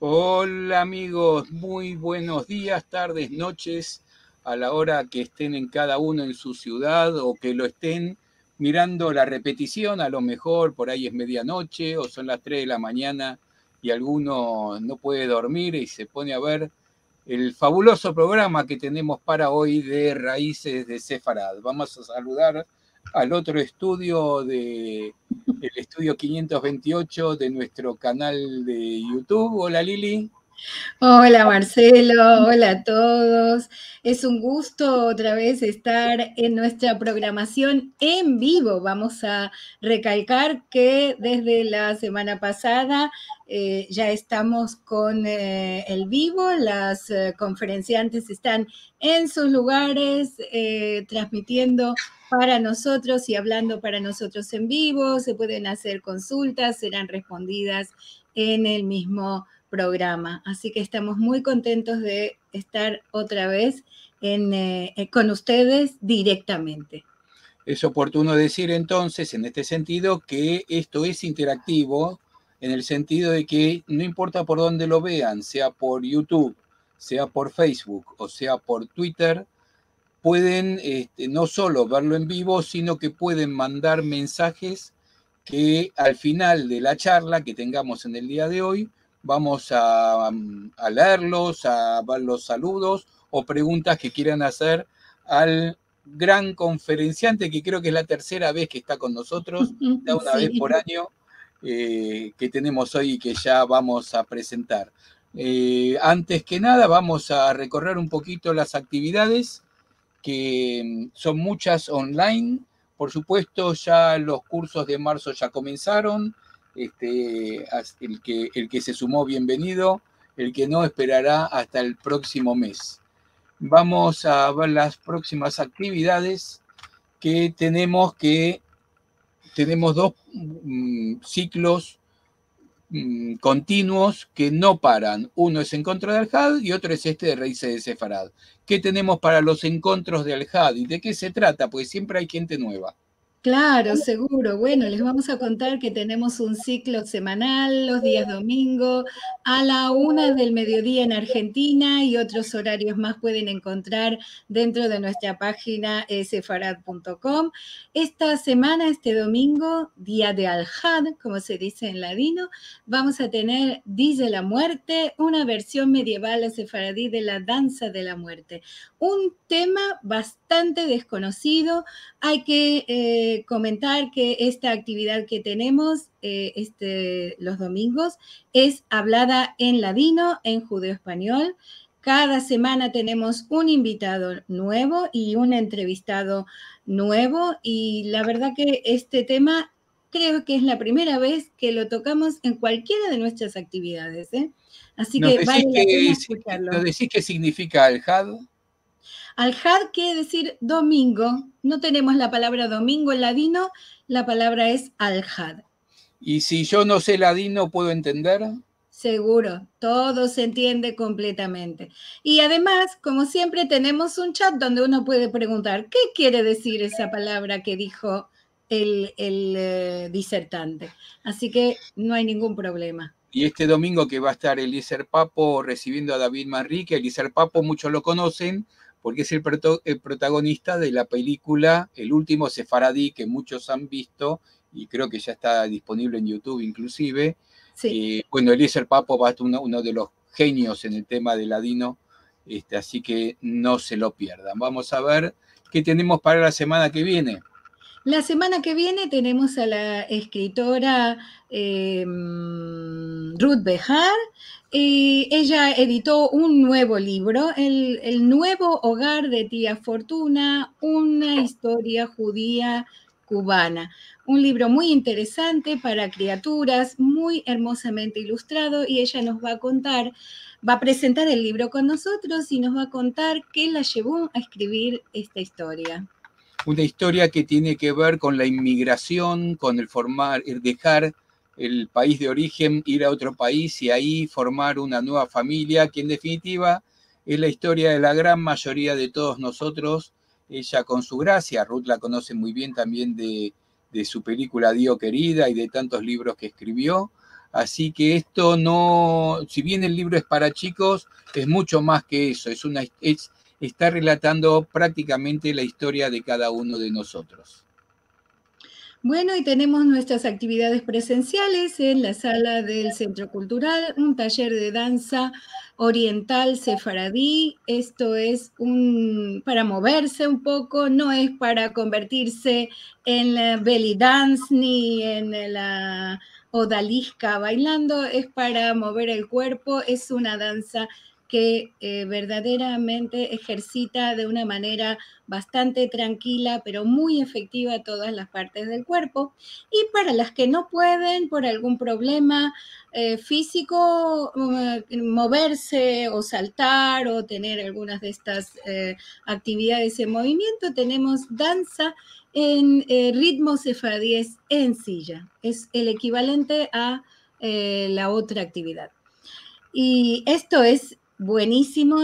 Hola amigos, muy buenos días, tardes, noches, a la hora que estén en cada uno en su ciudad o que lo estén mirando la repetición, a lo mejor por ahí es medianoche o son las 3 de la mañana y alguno no puede dormir y se pone a ver el fabuloso programa que tenemos para hoy de Raíces de Sefarad. Vamos a saludar al otro estudio el estudio 528 de nuestro canal de YouTube. Hola Lili. Hola Marcelo, hola a todos. Es un gusto otra vez estar en nuestra programación en vivo. Vamos a recalcar que desde la semana pasada ya estamos con el vivo. Las conferenciantes están en sus lugares transmitiendo para nosotros y hablando para nosotros en vivo. Se pueden hacer consultas, serán respondidas en el mismo programa. Así que estamos muy contentos de estar otra vez con ustedes directamente. Es oportuno decir entonces, en este sentido, que esto es interactivo, en el sentido de que no importa por dónde lo vean, sea por YouTube, sea por Facebook o sea por Twitter, pueden no solo verlo en vivo, sino que pueden mandar mensajes que al final de la charla que tengamos en el día de hoy, vamos a leerlos, a ver los saludos o preguntas que quieran hacer al gran conferenciante, que creo que es la tercera vez que está con nosotros, ya una vez Sí. por año, que tenemos hoy y que ya vamos a presentar. Antes que nada, vamos a recorrer un poquito las actividades que son muchas online. Por supuesto, ya los cursos de marzo ya comenzaron. El que se sumó, bienvenido. El que no, esperará hasta el próximo mes. Vamos a ver las próximas actividades que tenemos dos ciclos continuos que no paran. Uno es Encontro de Al-Had y otro es este de Raíces de Sefarad. ¿Qué tenemos para los encontros de Al-Had y de qué se trata? Porque siempre hay gente nueva. Claro, seguro. Bueno, les vamos a contar que tenemos un ciclo semanal los días domingo a la 1 del mediodía en Argentina y otros horarios más pueden encontrar dentro de nuestra página sefarad.com. Esta semana, este domingo, día de Al-Had, como se dice en ladino, vamos a tener Dice la Muerte, una versión medieval sefaradí de la danza de la muerte. Un tema bastante desconocido. Hay que comentar que esta actividad que tenemos los domingos es hablada en ladino, en judeo-español. Cada semana tenemos un invitado nuevo y un entrevistado nuevo y la verdad que este tema creo que es la primera vez que lo tocamos en cualquiera de nuestras actividades, ¿eh? Así ¿Nos que vale decís la pena nos escucharlo. decís qué significa Al-Had? Al-Had quiere decir domingo. No tenemos la palabra domingo en ladino, la palabra es Al-Had. Y si yo no sé ladino, ¿puedo entender? Seguro, todo se entiende completamente. Y además, como siempre, tenemos un chat donde uno puede preguntar, ¿qué quiere decir esa palabra que dijo el disertante? Así que no hay ningún problema. Y este domingo que va a estar Eliezer Papo recibiendo a David Manrique. Eliezer Papo muchos lo conocen porque es el protagonista de la película El último sefaradí, que muchos han visto y creo que ya está disponible en YouTube inclusive. Sí. Bueno, Eliezer Papo va a ser uno de los genios en el tema de ladino, así que no se lo pierdan. Vamos a ver qué tenemos para la semana que viene. La semana que viene tenemos a la escritora Ruth Behar. Ella editó un nuevo libro, el nuevo hogar de Tía Fortuna, una historia judía cubana. Un libro muy interesante para criaturas, muy hermosamente ilustrado y ella nos va a contar, va a presentar el libro con nosotros y nos va a contar qué la llevó a escribir esta historia. Una historia que tiene que ver con la inmigración, con el dejar el país de origen, ir a otro país y ahí formar una nueva familia, que en definitiva es la historia de la gran mayoría de todos nosotros. Ella con su gracia, Ruth la conoce muy bien también de su película Dio Querida y de tantos libros que escribió. Así que esto no, si bien el libro es para chicos, es mucho más que eso, está relatando prácticamente la historia de cada uno de nosotros. Bueno, y tenemos nuestras actividades presenciales en la sala del Centro Cultural, un taller de danza oriental sefaradí. Esto es para moverse un poco, no es para convertirse en la belly dance ni en la odalisca bailando, es para mover el cuerpo, es una danza que verdaderamente ejercita de una manera bastante tranquila, pero muy efectiva todas las partes del cuerpo. Y para las que no pueden, por algún problema físico, moverse o saltar o tener algunas de estas actividades en movimiento, tenemos danza en ritmos sefardíes en silla. Es el equivalente a la otra actividad. Y esto es buenísimo,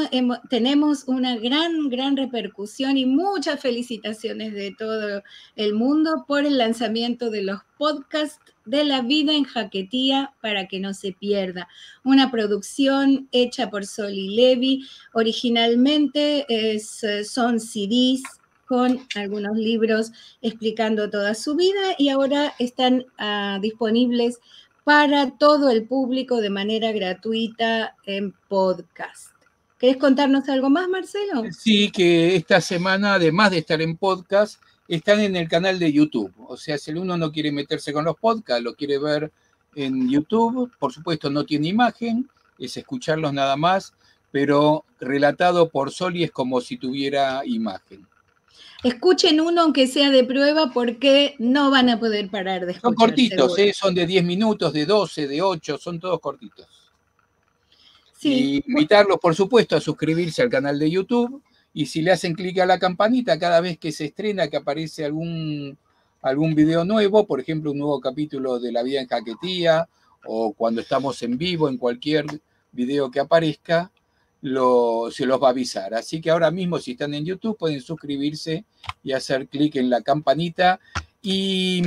tenemos una gran repercusión y muchas felicitaciones de todo el mundo por el lanzamiento de los podcasts de La Vida en Jaquetía para que no se pierda. Una producción hecha por Sol y Levi, originalmente son CDs con algunos libros explicando toda su vida y ahora están disponibles para todo el público de manera gratuita en podcast. ¿Querés contarnos algo más, Marcelo? Sí, que esta semana, además de estar en podcast, están en el canal de YouTube. O sea, si uno no quiere meterse con los podcasts, lo quiere ver en YouTube, por supuesto no tiene imagen, es escucharlos nada más, pero relatado por Soli es como si tuviera imagen. Escuchen uno aunque sea de prueba porque no van a poder parar de escuchar. Son cortitos, son de 10 minutos, de 12, de 8, son todos cortitos. Sí. Y invitarlos, por supuesto, a suscribirse al canal de YouTube y si le hacen clic a la campanita cada vez que se estrena, que aparece algún video nuevo, por ejemplo, un nuevo capítulo de La Vida en Jaquetía o cuando estamos en vivo en cualquier video que aparezca, se los va a avisar. Así que ahora mismo, si están en YouTube, pueden suscribirse y hacer clic en la campanita. Y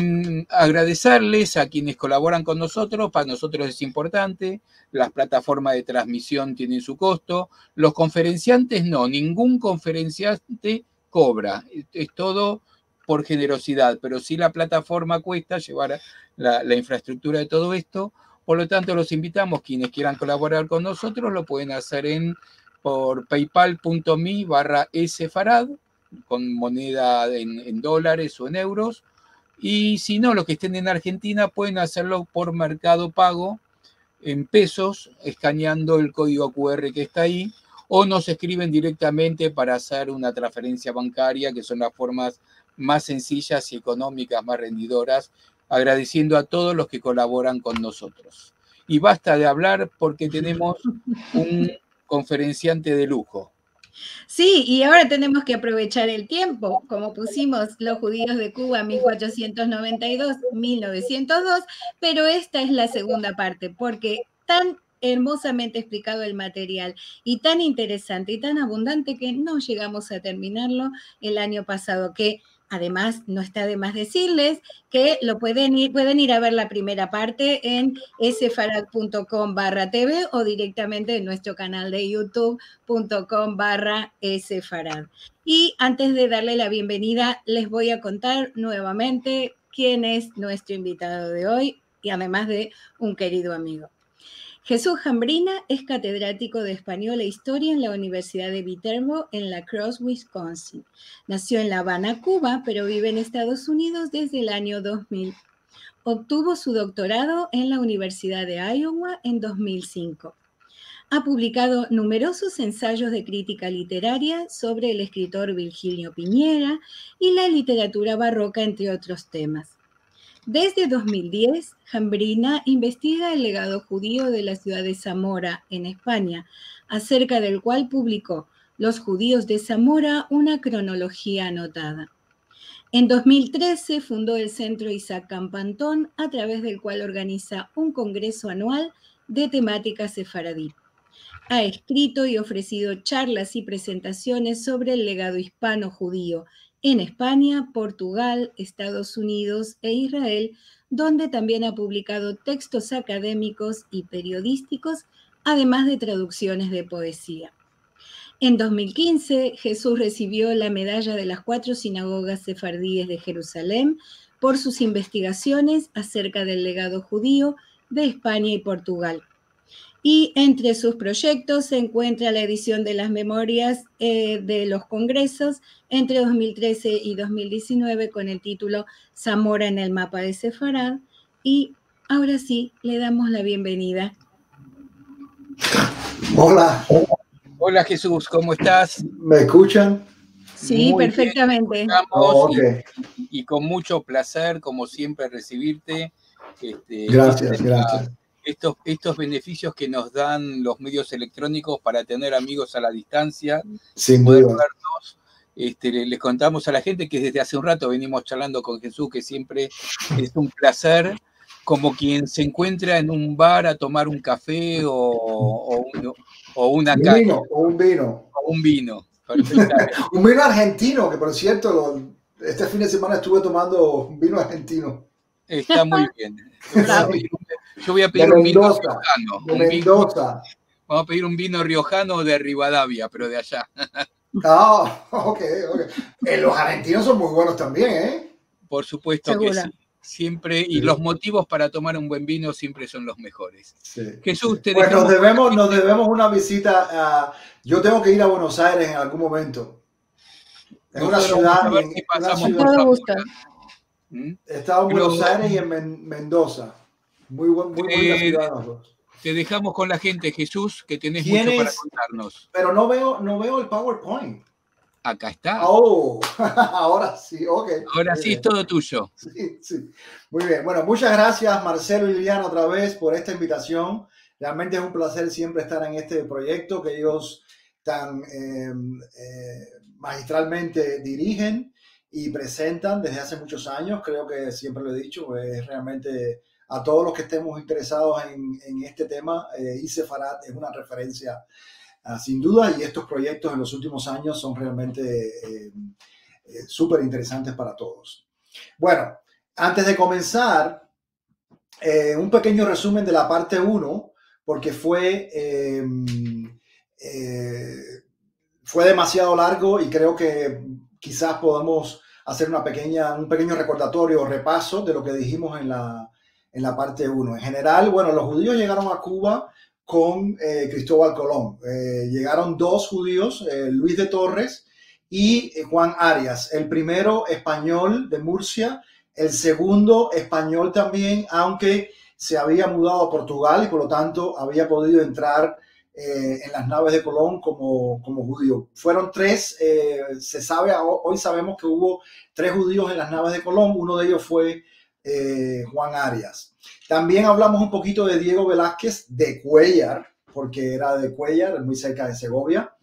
agradecerles a quienes colaboran con nosotros, para nosotros es importante, las plataformas de transmisión tienen su costo, los conferenciantes no, ningún conferenciante cobra, es todo por generosidad, pero sí la plataforma cuesta llevar la infraestructura de todo esto, por lo tanto los invitamos, quienes quieran colaborar con nosotros, lo pueden hacer por paypal.me/sfarad, con moneda en dólares o en euros, y si no, los que estén en Argentina pueden hacerlo por Mercado Pago en pesos, escaneando el código QR que está ahí, o nos escriben directamente para hacer una transferencia bancaria, que son las formas más sencillas y económicas, más rendidoras, agradeciendo a todos los que colaboran con nosotros. Y basta de hablar porque tenemos un conferenciante de lujo. Sí, y ahora tenemos que aprovechar el tiempo, como pusimos los judíos de Cuba 1492-1902, pero esta es la segunda parte, porque tan hermosamente explicado el material y tan interesante y tan abundante que no llegamos a terminarlo el año pasado, que además no está de más decirles que pueden ir a ver la primera parte en sfarad.com/tv o directamente en nuestro canal de youtube.com/sfarad. Y antes de darle la bienvenida, les voy a contar nuevamente quién es nuestro invitado de hoy y además de un querido amigo. Jesús Jambrina es catedrático de Español e Historia en la Universidad de Viterbo en La Crosse, Wisconsin. Nació en La Habana, Cuba, pero vive en Estados Unidos desde el año 2000. Obtuvo su doctorado en la Universidad de Iowa en 2005. Ha publicado numerosos ensayos de crítica literaria sobre el escritor Virgilio Piñera y la literatura barroca, entre otros temas. Desde 2010, Jambrina investiga el legado judío de la ciudad de Zamora, en España, acerca del cual publicó Los judíos de Zamora, una cronología anotada. En 2013 fundó el Centro Isaac Campantón, a través del cual organiza un congreso anual de temática sefaradí. Ha escrito y ofrecido charlas y presentaciones sobre el legado hispano-judío en España, Portugal, Estados Unidos e Israel, donde también ha publicado textos académicos y periodísticos, además de traducciones de poesía. En 2015, Jesús recibió la medalla de las 4 sinagogas sefardíes de Jerusalén por sus investigaciones acerca del legado judío de España y Portugal. Y entre sus proyectos se encuentra la edición de las memorias de los congresos entre 2013 y 2019 con el título Zamora en el mapa de Sefarad. Y ahora sí, le damos la bienvenida. Hola. Hola Jesús, ¿cómo estás? ¿Me escuchan? Sí, muy perfectamente. Bien, okay. y con mucho placer, como siempre, recibirte. Gracias. Estos beneficios que nos dan los medios electrónicos para tener amigos a la distancia, sin poder duda vernos. Les contamos a la gente que desde hace un rato venimos charlando con Jesús, que siempre es un placer, como quien se encuentra en un bar a tomar un café o una caña. Un vino. O un vino, perfectamente. Un vino argentino, que por cierto, este fin de semana estuve tomando un vino argentino. Está muy bien. Yo voy a pedir un vino riojano. Vamos a pedir un vino riojano de Rivadavia, pero de allá. Ok. Los argentinos son muy buenos también, ¿eh? Por supuesto que sí. Siempre, y los motivos para tomar un buen vino siempre son los mejores. Sí, Jesús, sí. Pues nos debemos una visita. Yo tengo que ir a Buenos Aires en algún momento. En una ciudad. He estado en Buenos Aires y en Mendoza. Muy buena ciudad los dos. Te dejamos con la gente, Jesús, que tenés mucho para contarnos. Pero no veo el PowerPoint. Acá está. Ahora sí, ok. Ahora sí es todo tuyo. Sí. Muy bien. Bueno, muchas gracias Marcelo y Liliana otra vez por esta invitación. Realmente es un placer siempre estar en este proyecto que ellos tan magistralmente dirigen y presentan desde hace muchos años. Creo que siempre lo he dicho, es realmente a todos los que estemos interesados en este tema, Sefarad es una referencia sin duda, y estos proyectos en los últimos años son realmente súper interesantes para todos. Bueno, antes de comenzar, un pequeño resumen de la parte 1, porque fue demasiado largo y creo que quizás podamos hacer un pequeño recordatorio o repaso de lo que dijimos en la parte 1. En general, bueno, los judíos llegaron a Cuba con Cristóbal Colón. Llegaron 2 judíos, Luis de Torres y Juan Arias. El primero español de Murcia, el segundo español también, aunque se había mudado a Portugal y por lo tanto había podido entrar en las naves de Colón como judío. Fueron 3, hoy sabemos que hubo 3 judíos en las naves de Colón, uno de ellos fue Juan Arias. También hablamos un poquito de Diego Velázquez de Cuéllar, porque era de Cuéllar, muy cerca de Segovia,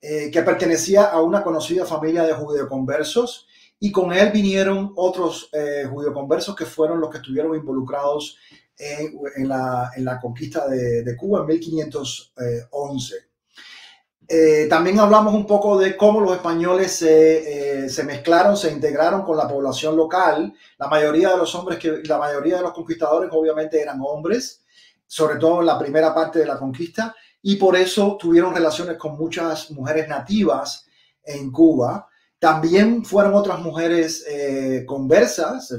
que pertenecía a una conocida familia de judeoconversos, y con él vinieron otros judeoconversos que fueron los que estuvieron involucrados en la conquista de Cuba en 1511. También hablamos un poco de cómo los españoles se mezclaron, se integraron con la población local. La mayoría de los conquistadores obviamente eran hombres, sobre todo en la primera parte de la conquista, y por eso tuvieron relaciones con muchas mujeres nativas en Cuba. También fueron otras mujeres conversas.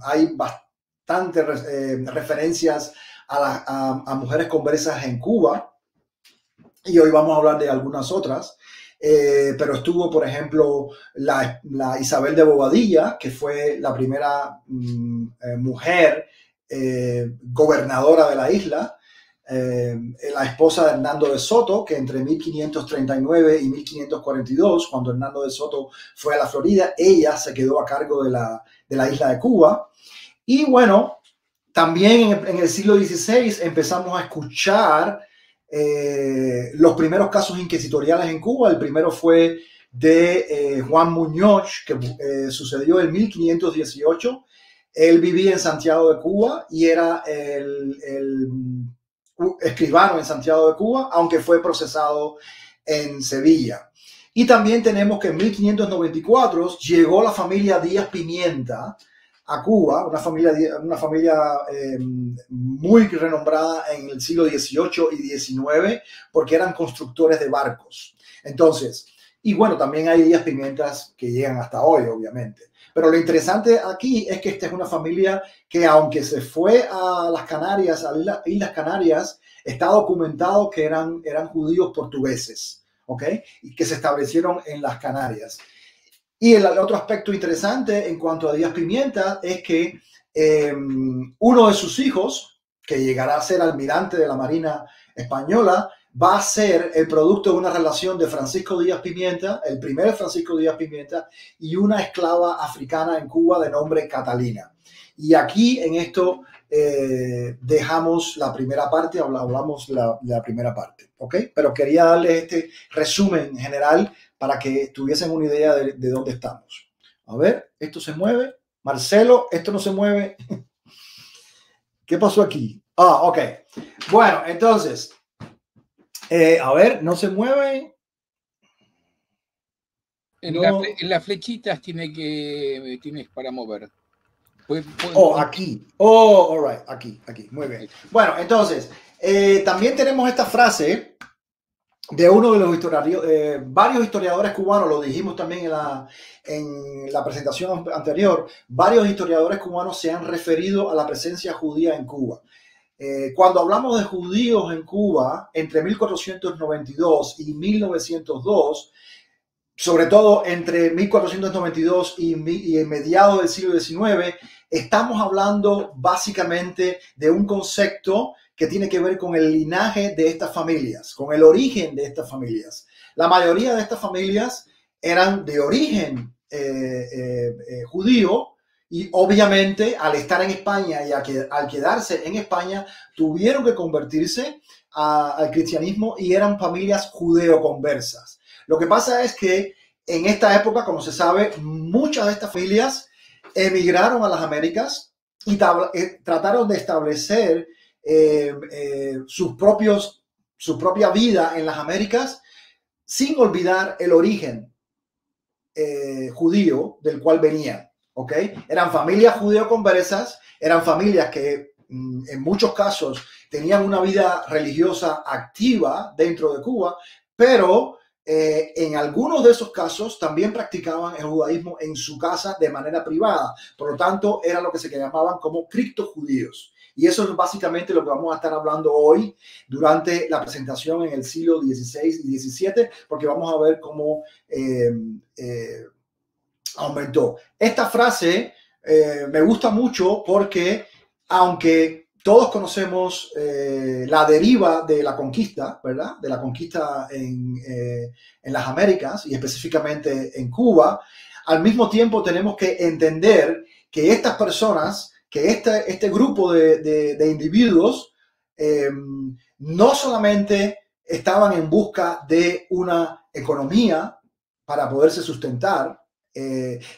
Hay bastantes referencias a mujeres conversas en Cuba. Y hoy vamos a hablar de algunas otras, pero estuvo, por ejemplo, la Isabel de Bobadilla, que fue la primera mujer gobernadora de la isla, la esposa de Hernando de Soto, que entre 1539 y 1542, cuando Hernando de Soto fue a la Florida, ella se quedó a cargo de la isla de Cuba. Y bueno, también en el siglo XVI empezamos a escuchar los primeros casos inquisitoriales en Cuba. El primero fue de Juan Muñoz, que sucedió en 1518. Él vivía en Santiago de Cuba y era el escribano en Santiago de Cuba, aunque fue procesado en Sevilla. Y también tenemos que en 1594 llegó la familia Díaz Pimienta a Cuba, una familia muy renombrada en el siglo XVIII y XIX porque eran constructores de barcos. Entonces, y bueno, también hay Díaz Pimientas que llegan hasta hoy, obviamente. Pero lo interesante aquí es que esta es una familia que, aunque se fue a las Canarias, a las Islas Canarias, está documentado que eran judíos portugueses, ¿ok? Y que se establecieron en las Canarias. Y el otro aspecto interesante en cuanto a Díaz Pimienta es que uno de sus hijos, que llegará a ser almirante de la Marina Española, va a ser el producto de una relación de Francisco Díaz Pimienta, el primer Francisco Díaz Pimienta, y una esclava africana en Cuba de nombre Catalina. Y aquí en esto dejamos la primera parte, hablamos de la primera parte, ¿ok? Pero quería darles este resumen general para que tuviesen una idea de dónde estamos. A ver, esto se mueve. Marcelo, esto no se mueve. ¿Qué pasó aquí? Ah, ok. Bueno, entonces, a ver, no se mueve. En las flechitas tienes para mover. Aquí. Oh, all right. Aquí. Muy bien. Bueno, entonces, también tenemos esta frase de uno de los historiadores, varios historiadores cubanos, lo dijimos también en la presentación anterior, varios historiadores cubanos se han referido a la presencia judía en Cuba. Cuando hablamos de judíos en Cuba, entre 1492 y 1902, sobre todo entre 1492 y mediados del siglo XIX, estamos hablando básicamente de un concepto que tiene que ver con el linaje de estas familias, con el origen de estas familias. La mayoría de estas familias eran de origen judío y obviamente al estar en España y al quedarse en España tuvieron que convertirse al cristianismo y eran familias judeo-conversas. Lo que pasa es que en esta época, como se sabe, muchas de estas familias emigraron a las Américas y trataron de establecer su propia vida en las Américas sin olvidar el origen judío del cual venían, ¿ok? Eran familias judeo-conversas, eran familias que en muchos casos tenían una vida religiosa activa dentro de Cuba, pero en algunos de esos casos también practicaban el judaísmo en su casa de manera privada. Por lo tanto, era lo que se llamaban como criptojudíos. Y eso es básicamente lo que vamos a estar hablando hoy durante la presentación en el siglo XVI y XVII, porque vamos a ver cómo aumentó. Esta frase me gusta mucho porque, aunque todos conocemos la deriva de la conquista, ¿verdad? De la conquista en las Américas y específicamente en Cuba, al mismo tiempo tenemos que entender que estas personas, que este grupo de individuos no solamente estaban en busca de una economía para poderse sustentar,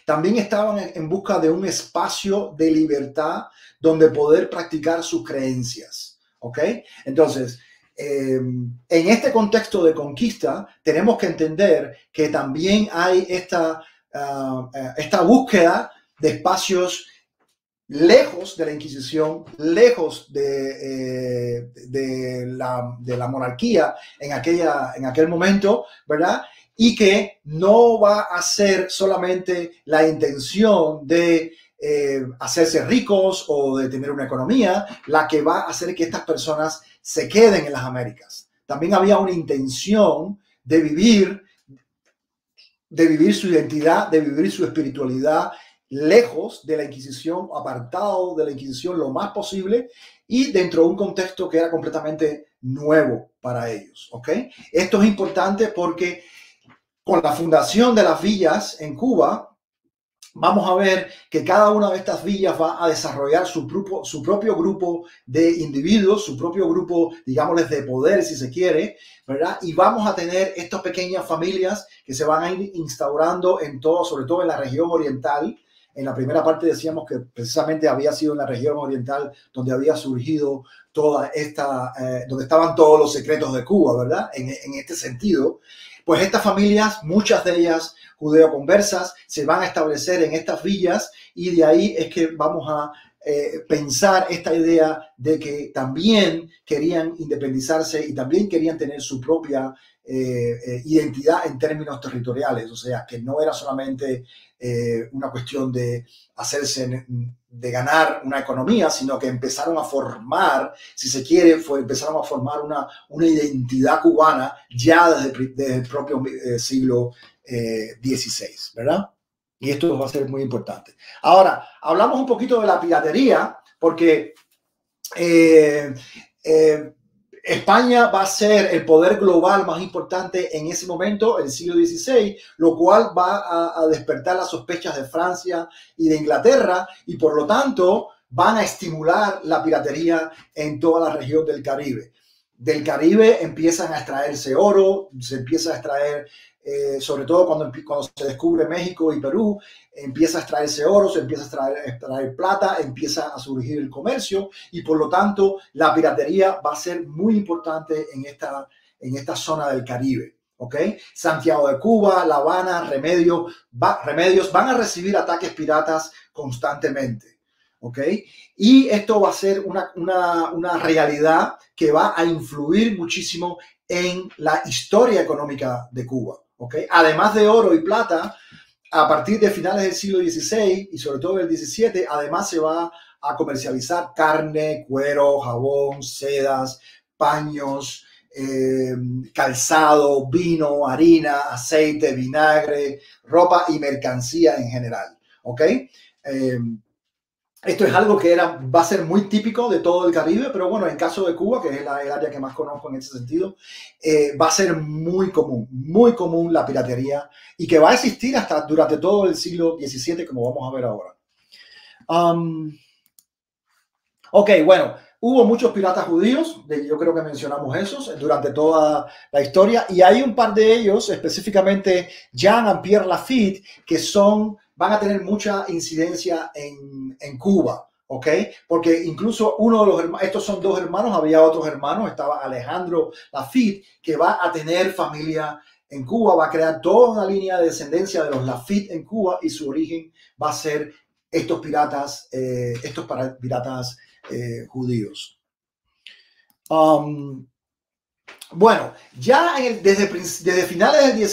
también estaban en busca de un espacio de libertad donde poder practicar sus creencias, ¿ok? Entonces, en este contexto de conquista, tenemos que entender que también hay esta búsqueda de espacios lejos de la Inquisición, lejos de la monarquía en aquel momento, ¿verdad? Y que no va a ser solamente la intención de hacerse ricos o de tener una economía la que va a hacer que estas personas se queden en las Américas. También había una intención de vivir su identidad, de vivir su espiritualidad lejos de la Inquisición, apartado de la Inquisición lo más posible y dentro de un contexto que era completamente nuevo para ellos, ¿ok? Esto es importante porque con la fundación de las villas en Cuba, vamos a ver que cada una de estas villas va a desarrollar su propio grupo de individuos, su propio grupo, digámosles, de poder, si se quiere, ¿verdad? Y vamos a tener estas pequeñas familias que se van a ir instaurando en todo, sobre todo en la región oriental. En la primera parte decíamos que precisamente había sido en la región oriental donde había surgido toda esta, donde estaban todos los secretos de Cuba, ¿verdad? En este sentido. pues estas familias, muchas de ellas judeoconversas, se van a establecer en estas villas y de ahí es que vamos a pensar esta idea de que también querían independizarse y también querían tener su propia identidad en términos territoriales, o sea, que no era solamente una cuestión de hacerse, de ganar una economía, sino que empezaron a formar, si se quiere, empezaron a formar una identidad cubana ya desde el propio siglo XVI, ¿verdad? Y esto va a ser muy importante. Ahora, hablamos un poquito de la piratería, porque España va a ser el poder global más importante en ese momento, el siglo XVI, lo cual va a despertar las sospechas de Francia y de Inglaterra, y por lo tanto van a estimular la piratería en toda la región del Caribe. Del Caribe empiezan a extraerse oro, se empieza a extraer, sobre todo cuando se descubre México y Perú, empieza a extraerse oro, se empieza a extraer plata, empieza a surgir el comercio y por lo tanto la piratería va a ser muy importante en esta zona del Caribe. ¿Okay? Santiago de Cuba, La Habana, Remedios van a recibir ataques piratas constantemente. ¿Okay? Y esto va a ser una realidad que va a influir muchísimo en la historia económica de Cuba. ¿Okay? Además de oro y plata, a partir de finales del siglo XVI y sobre todo del XVII, además se va a comercializar carne, cuero, jabón, sedas, paños, calzado, vino, harina, aceite, vinagre, ropa y mercancía en general. ¿Okay? Esto es algo que va a ser muy típico de todo el Caribe, pero bueno, en caso de Cuba, que es el área que más conozco en ese sentido, va a ser muy común la piratería y que va a existir hasta durante todo el siglo XVII, como vamos a ver ahora. Ok, bueno, hubo muchos piratas judíos, yo creo que mencionamos esos durante toda la historia, y hay un par de ellos, específicamente Jean and Pierre Lafitte, que van a tener mucha incidencia en Cuba, ¿ok? Porque incluso uno de los hermanos, estos son dos hermanos, había otros hermanos, estaba Alejandro Lafitte, que va a tener familia en Cuba, va a crear toda una línea de descendencia de los Lafitte en Cuba y su origen va a ser estos piratas judíos. Bueno, ya desde finales del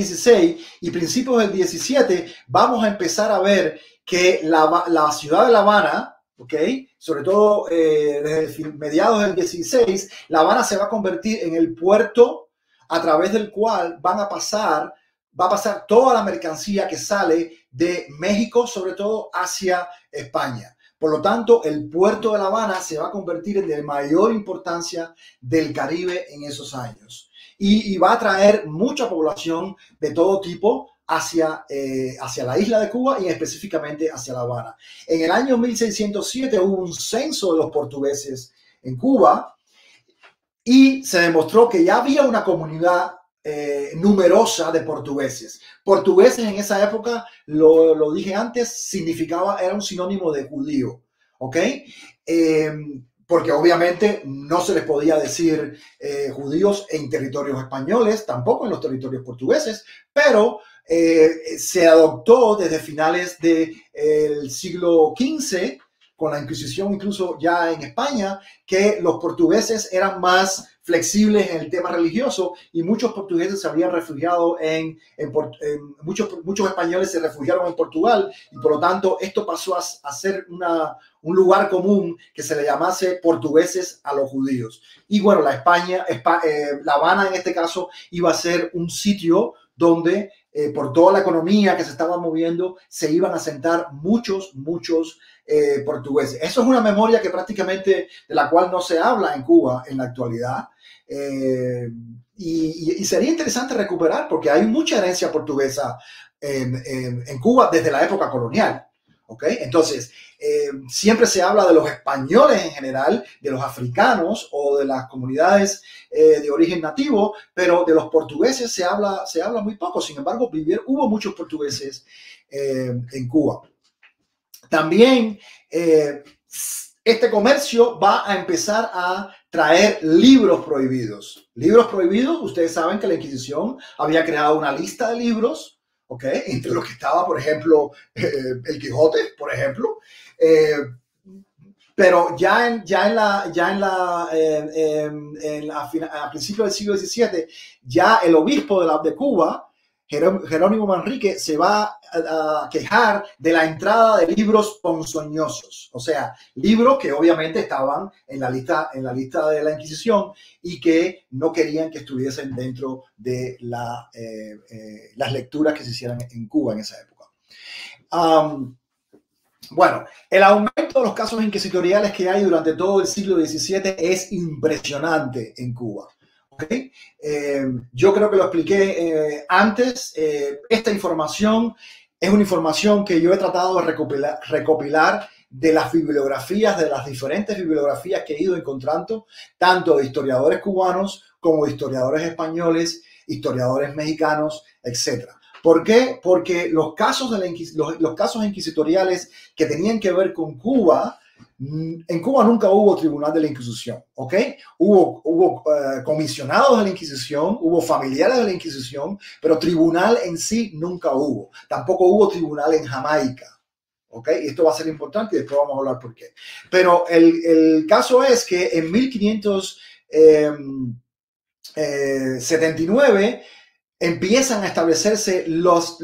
XVI y principios del XVII, vamos a empezar a ver que la ciudad de La Habana, ¿okay? Sobre todo desde mediados del XVI, La Habana se va a convertir en el puerto a través del cual va a pasar toda la mercancía que sale de México, sobre todo hacia España. Por lo tanto, el puerto de La Habana se va a convertir en de mayor importancia del Caribe en esos años. Y va a traer mucha población de todo tipo hacia la isla de Cuba y específicamente hacia La Habana. En el año 1607 hubo un censo de los portugueses en Cuba y se demostró que ya había una comunidad numerosa de portugueses. Portugueses en esa época, lo dije antes, era un sinónimo de judío, ¿ok? Porque obviamente no se les podía decir judíos en territorios españoles, tampoco en los territorios portugueses, pero se adoptó desde finales del siglo XV, con la Inquisición incluso ya en España, que los portugueses eran más flexibles en el tema religioso y muchos portugueses se habían refugiado muchos españoles se refugiaron en Portugal y por lo tanto esto pasó a ser un lugar común que se le llamase portugueses a los judíos. Y bueno, La Habana en este caso iba a ser un sitio donde por toda la economía que se estaba moviendo se iban a sentar muchos portugueses. Eso es una memoria que prácticamente de la cual no se habla en Cuba en la actualidad. Y sería interesante recuperar porque hay mucha herencia portuguesa en Cuba desde la época colonial. ¿Okay? Entonces, siempre se habla de los españoles en general, de los africanos o de las comunidades de origen nativo, pero de los portugueses se habla muy poco. Sin embargo, hubo muchos portugueses en Cuba. También este comercio va a empezar a traer libros prohibidos. Libros prohibidos, ustedes saben que la Inquisición había creado una lista de libros, ¿ok? Entre los que estaba, por ejemplo, el Quijote, por ejemplo. Pero a principios del siglo XVII, ya el obispo de Cuba, Jerónimo Manrique, se va a quejar de la entrada de libros ponzoñosos, o sea, libros que obviamente estaban en la lista de la Inquisición y que no querían que estuviesen dentro de las lecturas que se hicieran en Cuba en esa época. Bueno, el aumento de los casos inquisitoriales que hay durante todo el siglo XVII es impresionante en Cuba. ¿Okay? Yo creo que lo expliqué antes. Esta información es una información que yo he tratado de recopilar de las bibliografías, de las diferentes bibliografías que he ido encontrando, tanto de historiadores cubanos como de historiadores españoles, historiadores mexicanos, etc. ¿Por qué? Porque los casos inquisitoriales que tenían que ver con Cuba, en Cuba nunca hubo tribunal de la Inquisición, ¿ok? Hubo comisionados de la Inquisición, hubo familiares de la Inquisición, pero tribunal en sí nunca hubo. Tampoco hubo tribunal en Jamaica, ¿ok? Y esto va a ser importante y después vamos a hablar por qué. Pero el caso es que en 1579 empiezan a establecerse los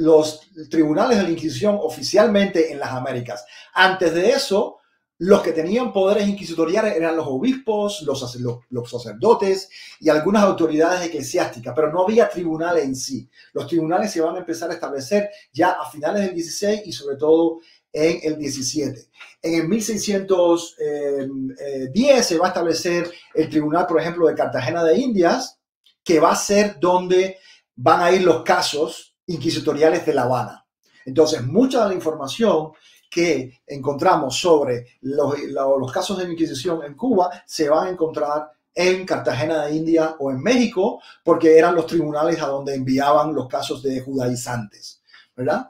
tribunales de la Inquisición oficialmente en las Américas. Antes de eso, los que tenían poderes inquisitoriales eran los obispos, los sacerdotes y algunas autoridades eclesiásticas, pero no había tribunal en sí. Los tribunales se van a empezar a establecer ya a finales del 16 y sobre todo en el 17. En el 1610 se va a establecer el tribunal, por ejemplo, de Cartagena de Indias, que va a ser donde van a ir los casos inquisitoriales de La Habana. Entonces, mucha de la información que encontramos sobre los casos de la Inquisición en Cuba se van a encontrar en Cartagena de India o en México, porque eran los tribunales a donde enviaban los casos de judaizantes, ¿verdad?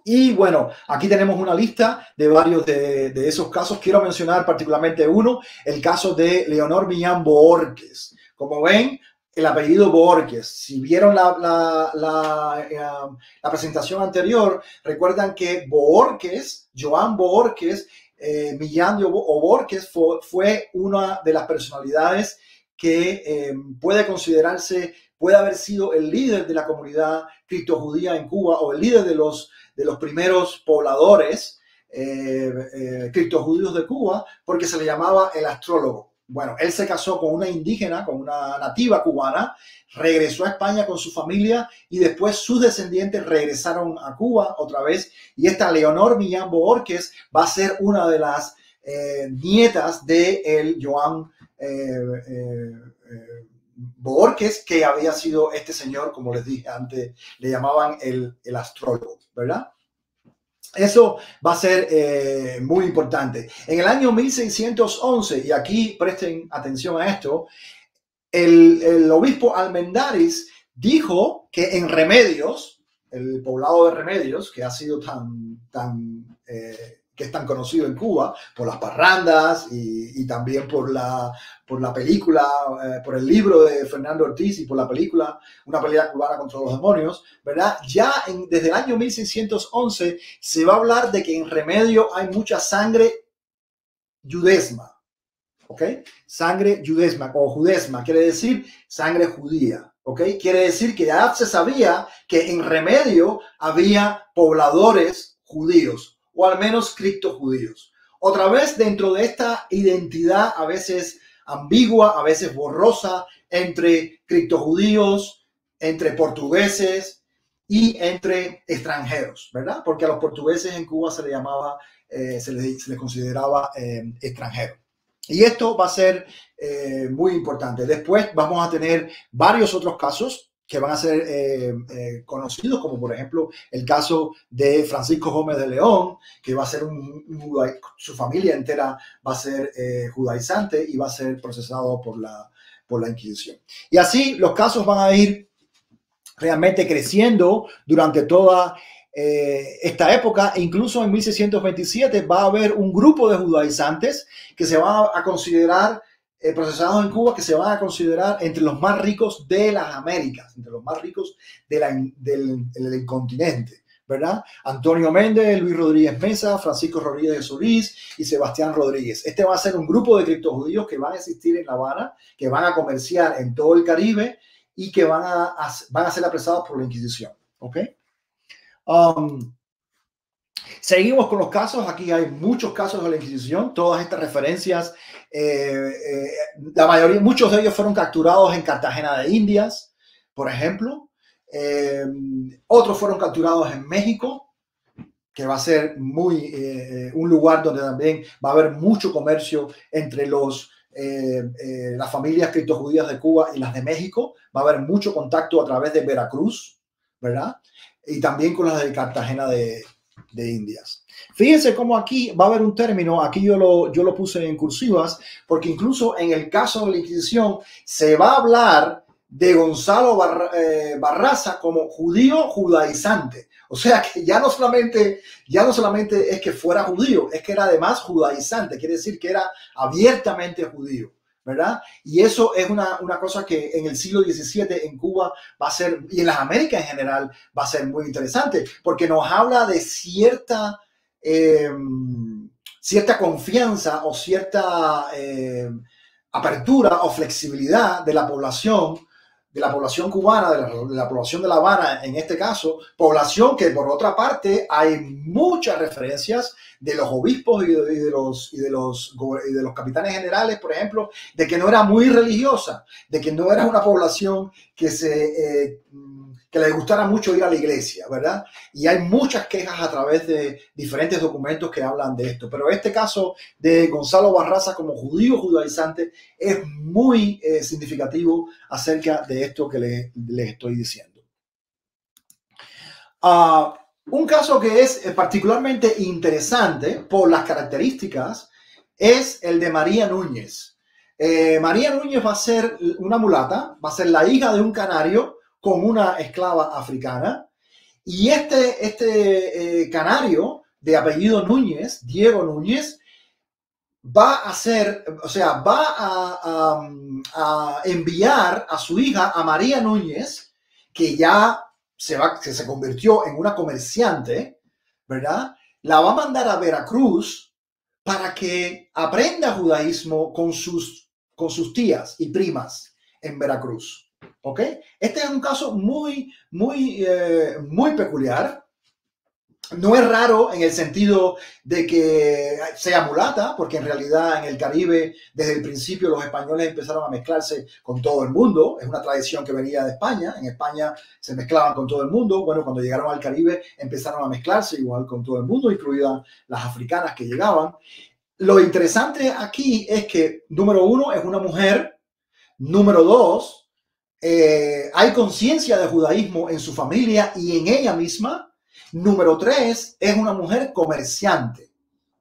Y bueno, aquí tenemos una lista de varios de esos casos. Quiero mencionar particularmente uno, el caso de Leonor Millán Bohórquez. Como ven, el apellido Bohórquez. Si vieron la presentación anterior, recuerdan que Bohórquez, Joan Bohórquez, Millán o Bohórquez fue una de las personalidades que puede haber sido el líder de la comunidad criptojudía en Cuba o el líder de los primeros pobladores criptojudíos de Cuba, porque se le llamaba el astrólogo. Bueno, él se casó con una indígena, con una nativa cubana, regresó a España con su familia y después sus descendientes regresaron a Cuba otra vez. Y esta Leonor Millán Bohórquez va a ser una de las nietas de el Joan Bohórquez, que había sido este señor, como les dije antes, le llamaban el astrólogo, ¿verdad? Eso va a ser muy importante. En el año 1611, y aquí presten atención a esto, el obispo Almendaris dijo que en Remedios, el poblado de Remedios, que ha sido que es tan conocido en Cuba por las parrandas y también por la película, por el libro de Fernando Ortiz y por la película Una pelea cubana contra los demonios, ¿verdad? Ya desde el año 1611 se va a hablar de que en Remedio hay mucha sangre judesma, ¿ok? Sangre judesma o judesma, quiere decir sangre judía, ¿ok? Quiere decir que ya se sabía que en Remedio había pobladores judíos, o al menos criptojudíos. Otra vez dentro de esta identidad a veces ambigua, a veces borrosa, entre criptojudíos, entre portugueses y entre extranjeros, ¿verdad? Porque a los portugueses en Cuba se les llamaba, se les consideraba extranjero. Y esto va a ser muy importante. Después vamos a tener varios otros casos que van a ser conocidos, como por ejemplo el caso de Francisco Gómez de León, que va a ser su familia entera va a ser judaizante y va a ser procesado por la Inquisición. Y así los casos van a ir realmente creciendo durante toda esta época. E incluso en 1627 va a haber un grupo de judaizantes que se van a considerar procesados en Cuba que se van a considerar entre los más ricos de las Américas, entre los más ricos del continente, ¿verdad? Antonio Méndez, Luis Rodríguez Mesa, Francisco Rodríguez de Solís y Sebastián Rodríguez. Este va a ser un grupo de criptojudíos que van a existir en La Habana, que van a comerciar en todo el Caribe y que van a ser apresados por la Inquisición. ¿Ok? Seguimos con los casos. Aquí hay muchos casos de la Inquisición. Todas estas referencias, la mayoría, muchos de ellos fueron capturados en Cartagena de Indias, por ejemplo. Otros fueron capturados en México, que va a ser un lugar donde también va a haber mucho comercio entre las familias criptojudías de Cuba y las de México. Va a haber mucho contacto a través de Veracruz, ¿verdad? Y también con las de Cartagena de Indias. Fíjense cómo aquí va a haber un término, aquí yo lo puse en cursivas, porque incluso en el caso de la Inquisición se va a hablar de Gonzalo Barraza como judío judaizante. O sea que ya no solamente es que fuera judío, es que era además judaizante, quiere decir que era abiertamente judío, ¿verdad? Y eso es una cosa que en el siglo XVII en Cuba va a ser, y en las Américas en general, va a ser muy interesante, porque nos habla de cierta confianza o cierta apertura o flexibilidad de la población cubana, de la población de La Habana, en este caso, población que por otra parte hay muchas referencias de los obispos y de los capitanes generales, por ejemplo, de que no era muy religiosa, de que no era una población que le gustara mucho ir a la iglesia, ¿verdad? Y hay muchas quejas a través de diferentes documentos que hablan de esto. Pero este caso de Gonzalo Barraza como judío judaizante es muy significativo acerca de esto que les estoy diciendo. Un caso que es particularmente interesante por las características es el de María Núñez. María Núñez va a ser una mulata, va a ser la hija de un canario con una esclava africana, y este canario de apellido Núñez, Diego Núñez, va a enviar a su hija, a María Núñez, que ya se convirtió en una comerciante, ¿verdad? La va a mandar a Veracruz para que aprenda judaísmo con sus tías y primas en Veracruz. ¿Ok? Este es un caso muy peculiar. No es raro en el sentido de que sea mulata, porque en realidad en el Caribe desde el principio los españoles empezaron a mezclarse con todo el mundo. Es una tradición que venía de España. En España se mezclaban con todo el mundo. Bueno, cuando llegaron al Caribe empezaron a mezclarse igual con todo el mundo, incluidas las africanas que llegaban. Lo interesante aquí es que, número uno, es una mujer. Número dos, hay conciencia de judaísmo en su familia y en ella misma. Número tres, es una mujer comerciante.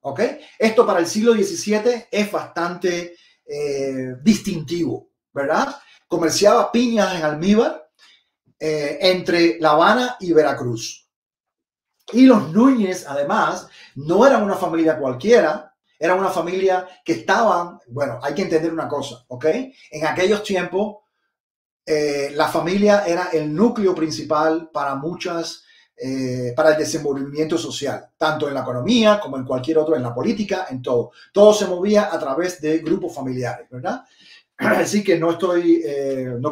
¿Ok? Esto para el siglo XVII es bastante distintivo, ¿verdad? Comerciaba piñas en almíbar entre La Habana y Veracruz. Y los Núñez, además, no eran una familia cualquiera, era una familia que estaban, bueno, hay que entender una cosa, ¿ok? En aquellos tiempos, la familia era el núcleo principal para para el desenvolvimiento social, tanto en la economía como en cualquier otro, en la política, en todo. Todo se movía a través de grupos familiares, ¿verdad? Así que no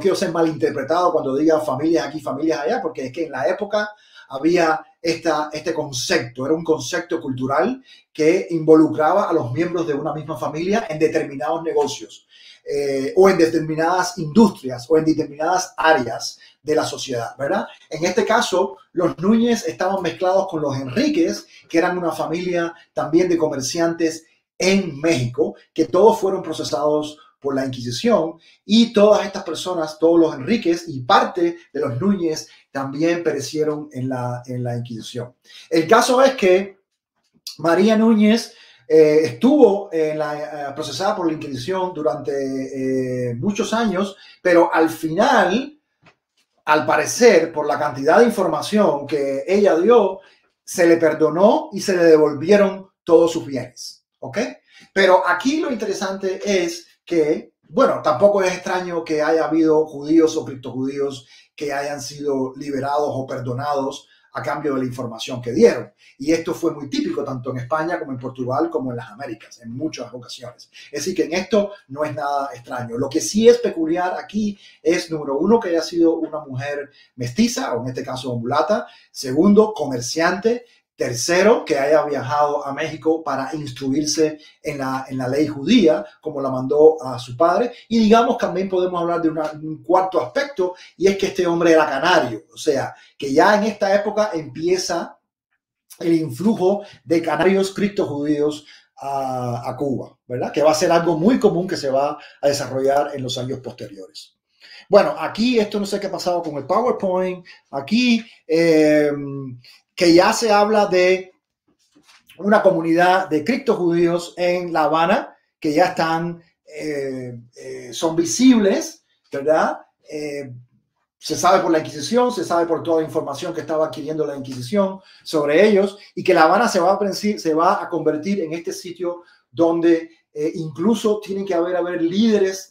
quiero ser malinterpretado cuando diga familias aquí, familias allá, porque es que en la época había este concepto, era un concepto cultural que involucraba a los miembros de una misma familia en determinados negocios. O en determinadas industrias o en determinadas áreas de la sociedad, ¿verdad? En este caso, los Núñez estaban mezclados con los Enríquez, que eran una familia también de comerciantes en México, que todos fueron procesados por la Inquisición, y todas estas personas, todos los Enríquez y parte de los Núñez también perecieron en la Inquisición. El caso es que María Núñez estuvo procesada por la Inquisición durante muchos años, pero al final, al parecer, por la cantidad de información que ella dio, se le perdonó y se le devolvieron todos sus bienes. ¿Ok? Pero aquí lo interesante es que bueno, tampoco es extraño que haya habido judíos o criptojudíos que hayan sido liberados o perdonados a cambio de la información que dieron. Y esto fue muy típico tanto en España como en Portugal como en las Américas, en muchas ocasiones. Es decir, que en esto no es nada extraño. Lo que sí es peculiar aquí es, número uno, que haya sido una mujer mestiza, o en este caso mulata. Segundo, comerciante. Tercero, que haya viajado a México para instruirse en la ley judía, como la mandó a su padre. Y digamos, también podemos hablar de un cuarto aspecto, y es que este hombre era canario. O sea, que ya en esta época empieza el influjo de canarios criptojudíos a Cuba, ¿verdad? Que va a ser algo muy común que se va a desarrollar en los años posteriores. Bueno, aquí esto no sé qué ha pasado con el PowerPoint. Aquí... que ya se habla de una comunidad de criptojudíos en La Habana, que ya están, son visibles, ¿verdad? Se sabe por la Inquisición, se sabe por toda la información que estaba adquiriendo la Inquisición sobre ellos, y que La Habana se va a convertir en este sitio donde incluso tienen que haber líderes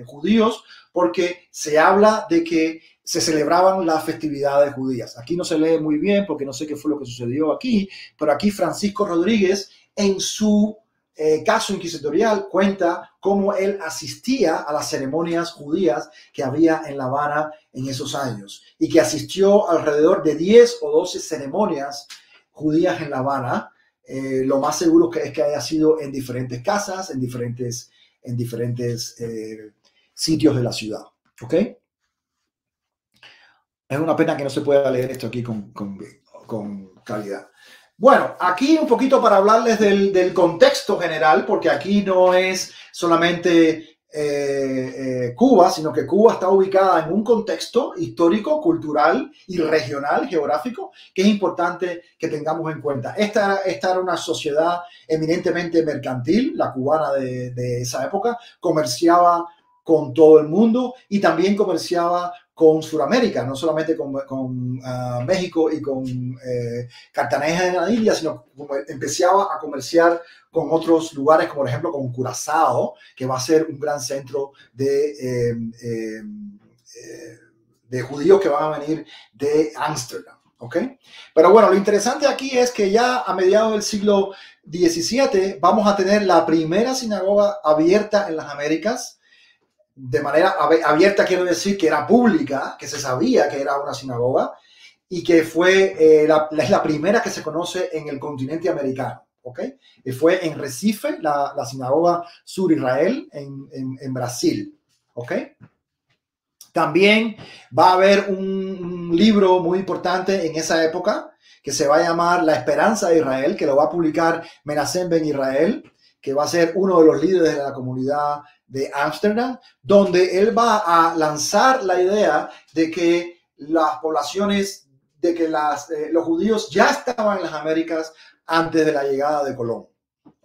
judíos, porque se habla de que se celebraban las festividades judías. Aquí no se lee muy bien porque no sé qué fue lo que sucedió aquí, pero aquí Francisco Rodríguez en su caso inquisitorial cuenta cómo él asistía a las ceremonias judías que había en La Habana en esos años, y que asistió alrededor de 10 o 12 ceremonias judías en La Habana. Lo más seguro es que haya sido en diferentes casas, en diferentes sitios de la ciudad. ¿Ok? Es una pena que no se pueda leer esto aquí con calidad. Bueno, aquí un poquito para hablarles del contexto general, porque aquí no es solamente Cuba, sino que Cuba está ubicada en un contexto histórico, cultural y regional, geográfico, que es importante que tengamos en cuenta. Esta era una sociedad eminentemente mercantil, la cubana de esa época, comerciaba con todo el mundo y también comerciaba con Sudamérica, no solamente con México y con Cartagena de la India, sino empezaba a comerciar con otros lugares, como por ejemplo con Curazao, que va a ser un gran centro de judíos que van a venir de Ámsterdam. ¿Okay? Pero bueno, lo interesante aquí es que ya a mediados del siglo XVII vamos a tener la primera sinagoga abierta en las Américas. De manera abierta quiero decir que era pública, que se sabía que era una sinagoga, y que fue es la primera que se conoce en el continente americano. ¿Okay? Y fue en Recife, la sinagoga Sur Israel, en Brasil. ¿Okay? También va a haber un libro muy importante en esa época que se va a llamar La Esperanza de Israel, que lo va a publicar Menachem Ben Israel, que va a ser uno de los líderes de la comunidad de Ámsterdam, donde él va a lanzar la idea de que las poblaciones, de que los judíos ya estaban en las Américas antes de la llegada de Colón.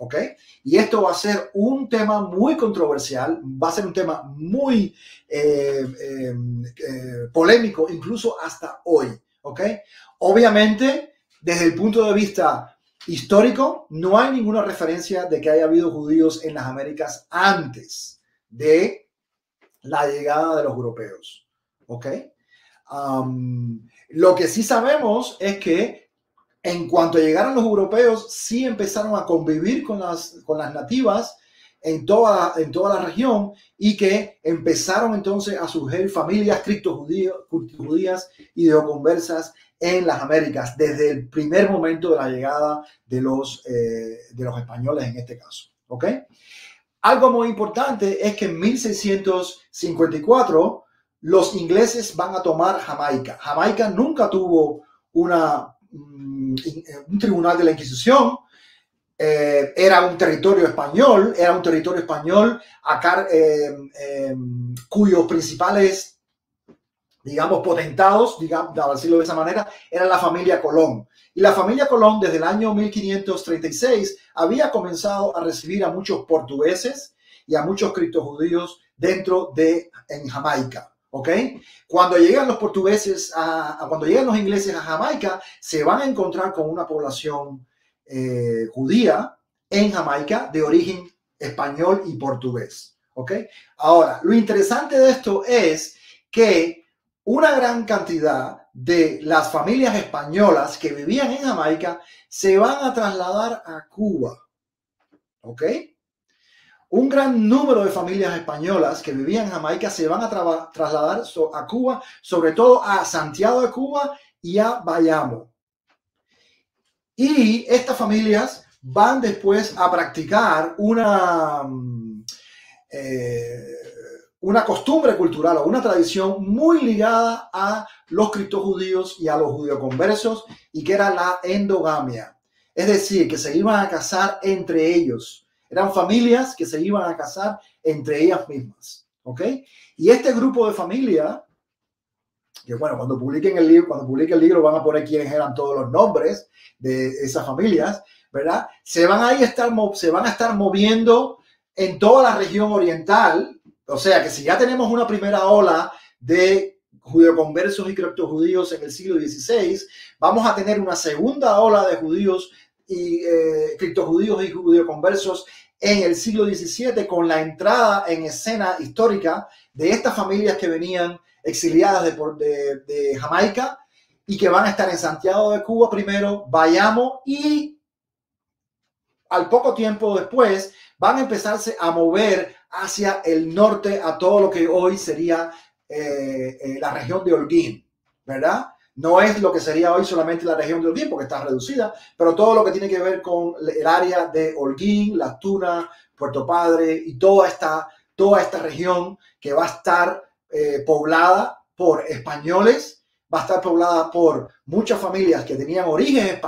¿Ok? Y esto va a ser un tema muy controversial, va a ser un tema muy polémico, incluso hasta hoy. ¿Ok? Obviamente, desde el punto de vista histórico, no hay ninguna referencia de que haya habido judíos en las Américas antes de la llegada de los europeos. ¿Ok? Lo que sí sabemos es que en cuanto llegaron los europeos, sí empezaron a convivir con las nativas en toda la región, y que empezaron entonces a surgir familias criptojudías y ideoconversas en las Américas desde el primer momento de la llegada de los españoles en este caso. ¿Ok? Algo muy importante es que en 1654 los ingleses van a tomar Jamaica. Jamaica nunca tuvo un tribunal de la Inquisición. Era un territorio español, cuyos principales, digamos, potentados, a decirlo de esa manera, era la familia Colón. Y la familia Colón, desde el año 1536, había comenzado a recibir a muchos portugueses y a muchos criptojudíos en Jamaica. ¿Ok? Cuando llegan los portugueses, cuando llegan los ingleses a Jamaica, se van a encontrar con una población judía en Jamaica de origen español y portugués. ¿Ok? Ahora, lo interesante de esto es que una gran cantidad de las familias españolas que vivían en Jamaica se van a trasladar a Cuba. ¿Ok? Un gran número de familias españolas que vivían en Jamaica se van a trasladar a Cuba, sobre todo a Santiago de Cuba y a Bayamo. Y estas familias van después a practicar una costumbre cultural o una tradición muy ligada a los criptojudíos y a los judeoconversos, y que era la endogamia. Es decir, que se iban a casar entre ellos. Eran familias que se iban a casar entre ellas mismas. ¿Ok? Y este grupo de familia, que bueno, cuando publique el libro van a poner quiénes eran todos los nombres de esas familias, ¿verdad? Se van a estar moviendo en toda la región oriental. O sea que si ya tenemos una primera ola de judeoconversos y criptojudíos en el siglo XVI, vamos a tener una segunda ola de judíos y criptojudíos y judeoconversos en el siglo XVII, con la entrada en escena histórica de estas familias que venían exiliadas de Jamaica y que van a estar en Santiago de Cuba primero, Bayamo, y al poco tiempo después van a empezarse a mover hacia el norte, a todo lo que hoy sería la región de Holguín, ¿verdad? No es lo que sería hoy solamente la región de Holguín, porque está reducida, pero todo lo que tiene que ver con el área de Holguín, Las Tunas, Puerto Padre y toda esta región que va a estar poblada por españoles, va a estar poblada por muchas familias que tenían orígenes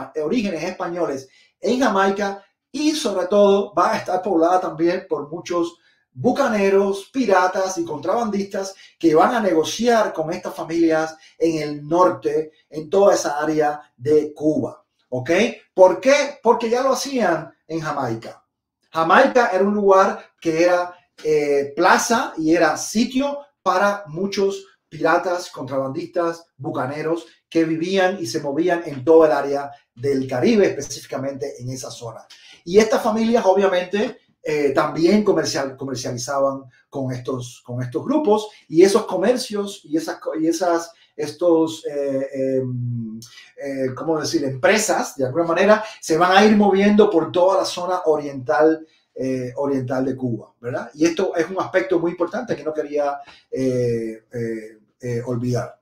españoles en Jamaica, y sobre todo va a estar poblada también por muchos bucaneros, piratas y contrabandistas que van a negociar con estas familias en el norte, en toda esa área de Cuba. ¿Ok? ¿Por qué? Porque ya lo hacían en Jamaica. Jamaica era un lugar que era plaza y era sitio para muchos piratas, contrabandistas, bucaneros que vivían y se movían en todo el área del Caribe, específicamente en esa zona. Y estas familias obviamente también comercializaban con estos grupos, y esos comercios y ¿cómo decir? Empresas, de alguna manera, se van a ir moviendo por toda la zona oriental de Cuba, ¿verdad? Y esto es un aspecto muy importante que no quería olvidar.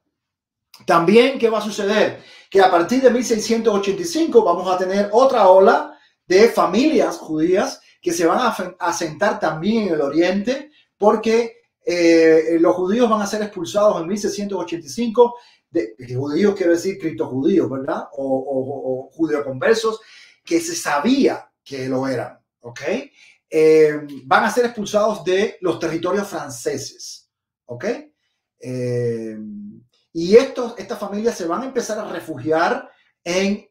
También, ¿qué va a suceder? Que a partir de 1685 vamos a tener otra ola de familias judías que se van a asentar también en el oriente, porque los judíos van a ser expulsados en 1685, judíos quiero decir criptojudíos, ¿verdad? O judeoconversos, que se sabía que lo eran, ¿ok? Van a ser expulsados de los territorios franceses, ¿ok? Y estas familias se van a empezar a refugiar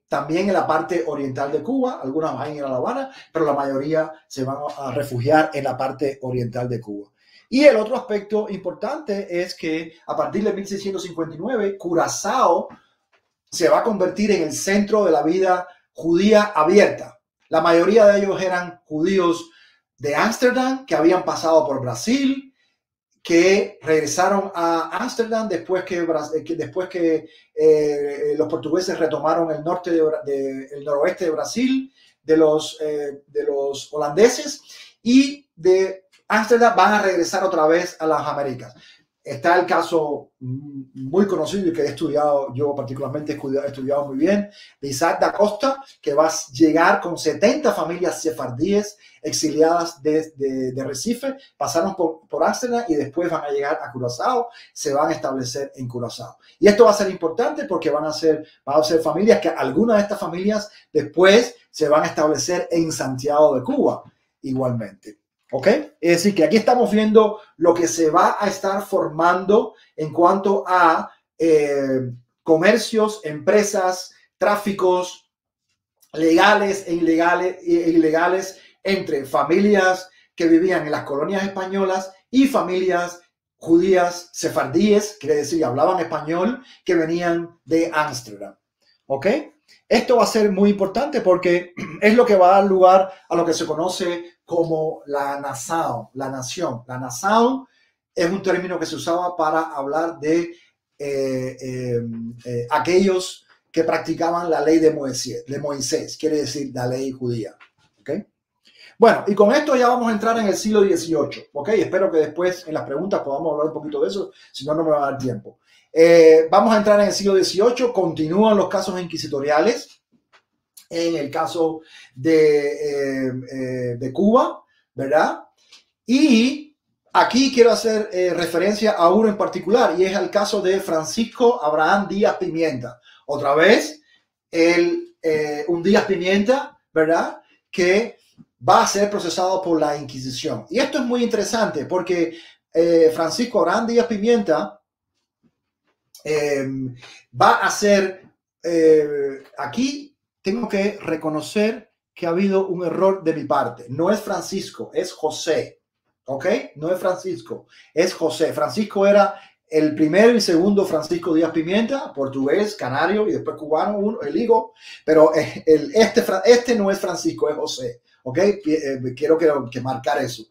también en la parte oriental de Cuba. Algunas van a ir a La Habana, pero la mayoría se van a refugiar en la parte oriental de Cuba. Y el otro aspecto importante es que a partir de 1659, Curazao se va a convertir en el centro de la vida judía abierta. La mayoría de ellos eran judíos de Ámsterdam que habían pasado por Brasil, que regresaron a Ámsterdam después que los portugueses retomaron el noroeste de Brasil de los holandeses, y de Ámsterdam van a regresar otra vez a las Américas. Está el caso muy conocido y que he estudiado, yo particularmente he estudiado muy bien, de Isaac da Costa, que va a llegar con 70 familias sefardíes exiliadas de Recife, pasaron por Ámsterdam y después van a llegar a Curazao, se van a establecer en Curazao. Y esto va a ser importante porque van a ser familias que algunas de estas familias después se van a establecer en Santiago de Cuba igualmente. ¿Ok? Es decir, que aquí estamos viendo lo que se va a estar formando en cuanto a comercios, empresas, tráficos legales e ilegales entre familias que vivían en las colonias españolas y familias judías sefardíes, quiere decir, hablaban español, que venían de Ámsterdam. ¿Ok? Esto va a ser muy importante porque es lo que va a dar lugar a lo que se conoce como la nación. La nación. La nación es un término que se usaba para hablar de aquellos que practicaban la ley de Moisés, quiere decir la ley judía. ¿Okay? Bueno, y con esto ya vamos a entrar en el siglo XVIII. ¿Okay? Espero que después en las preguntas podamos hablar un poquito de eso, si no, no me va a dar tiempo. Vamos a entrar en el siglo XVIII, continúan los casos inquisitoriales. En el caso de Cuba, ¿verdad? Y aquí quiero hacer referencia a uno en particular, y es el caso de Francisco Abraham Díaz Pimienta. Otra vez, un Díaz Pimienta, ¿verdad? Que va a ser procesado por la Inquisición. Y esto es muy interesante porque Francisco Abraham Díaz Pimienta va a ser, aquí tengo que reconocer que ha habido un error de mi parte. No es Francisco, es José. ¿Ok? No es Francisco, es José. Francisco era el primero y segundo Francisco Díaz Pimienta, portugués, canario y después cubano, el higo. Pero este no es Francisco, es José. ¿Ok? Quiero que marcar eso.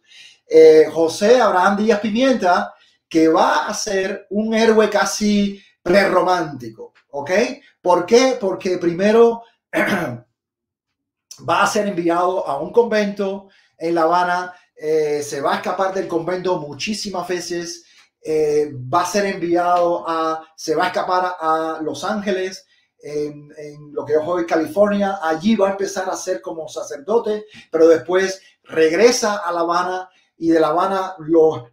José Abraham Díaz Pimienta, que va a ser un héroe casi prerromántico. ¿Ok? ¿Por qué? Porque primero va a ser enviado a un convento en La Habana, se va a escapar del convento muchísimas veces, va a ser enviado se va a escapar a Los Ángeles, en lo que es hoy California. Allí va a empezar a ser como sacerdote, pero después regresa a La Habana y de La Habana lo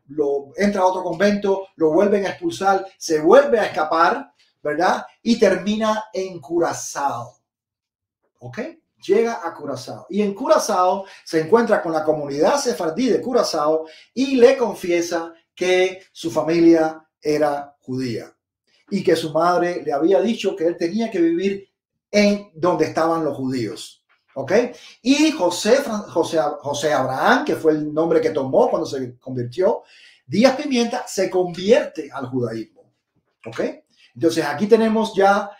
entra a otro convento, lo vuelven a expulsar, se vuelve a escapar, ¿verdad? Y termina en Curazao. ¿Ok? Llega a Curazao. Y en Curazao se encuentra con la comunidad sefardí de Curazao y le confiesa que su familia era judía y que su madre le había dicho que él tenía que vivir en donde estaban los judíos. ¿Ok? Y José Abraham, que fue el nombre que tomó cuando se convirtió, Díaz Pimienta se convierte al judaísmo. ¿Ok? Entonces aquí tenemos ya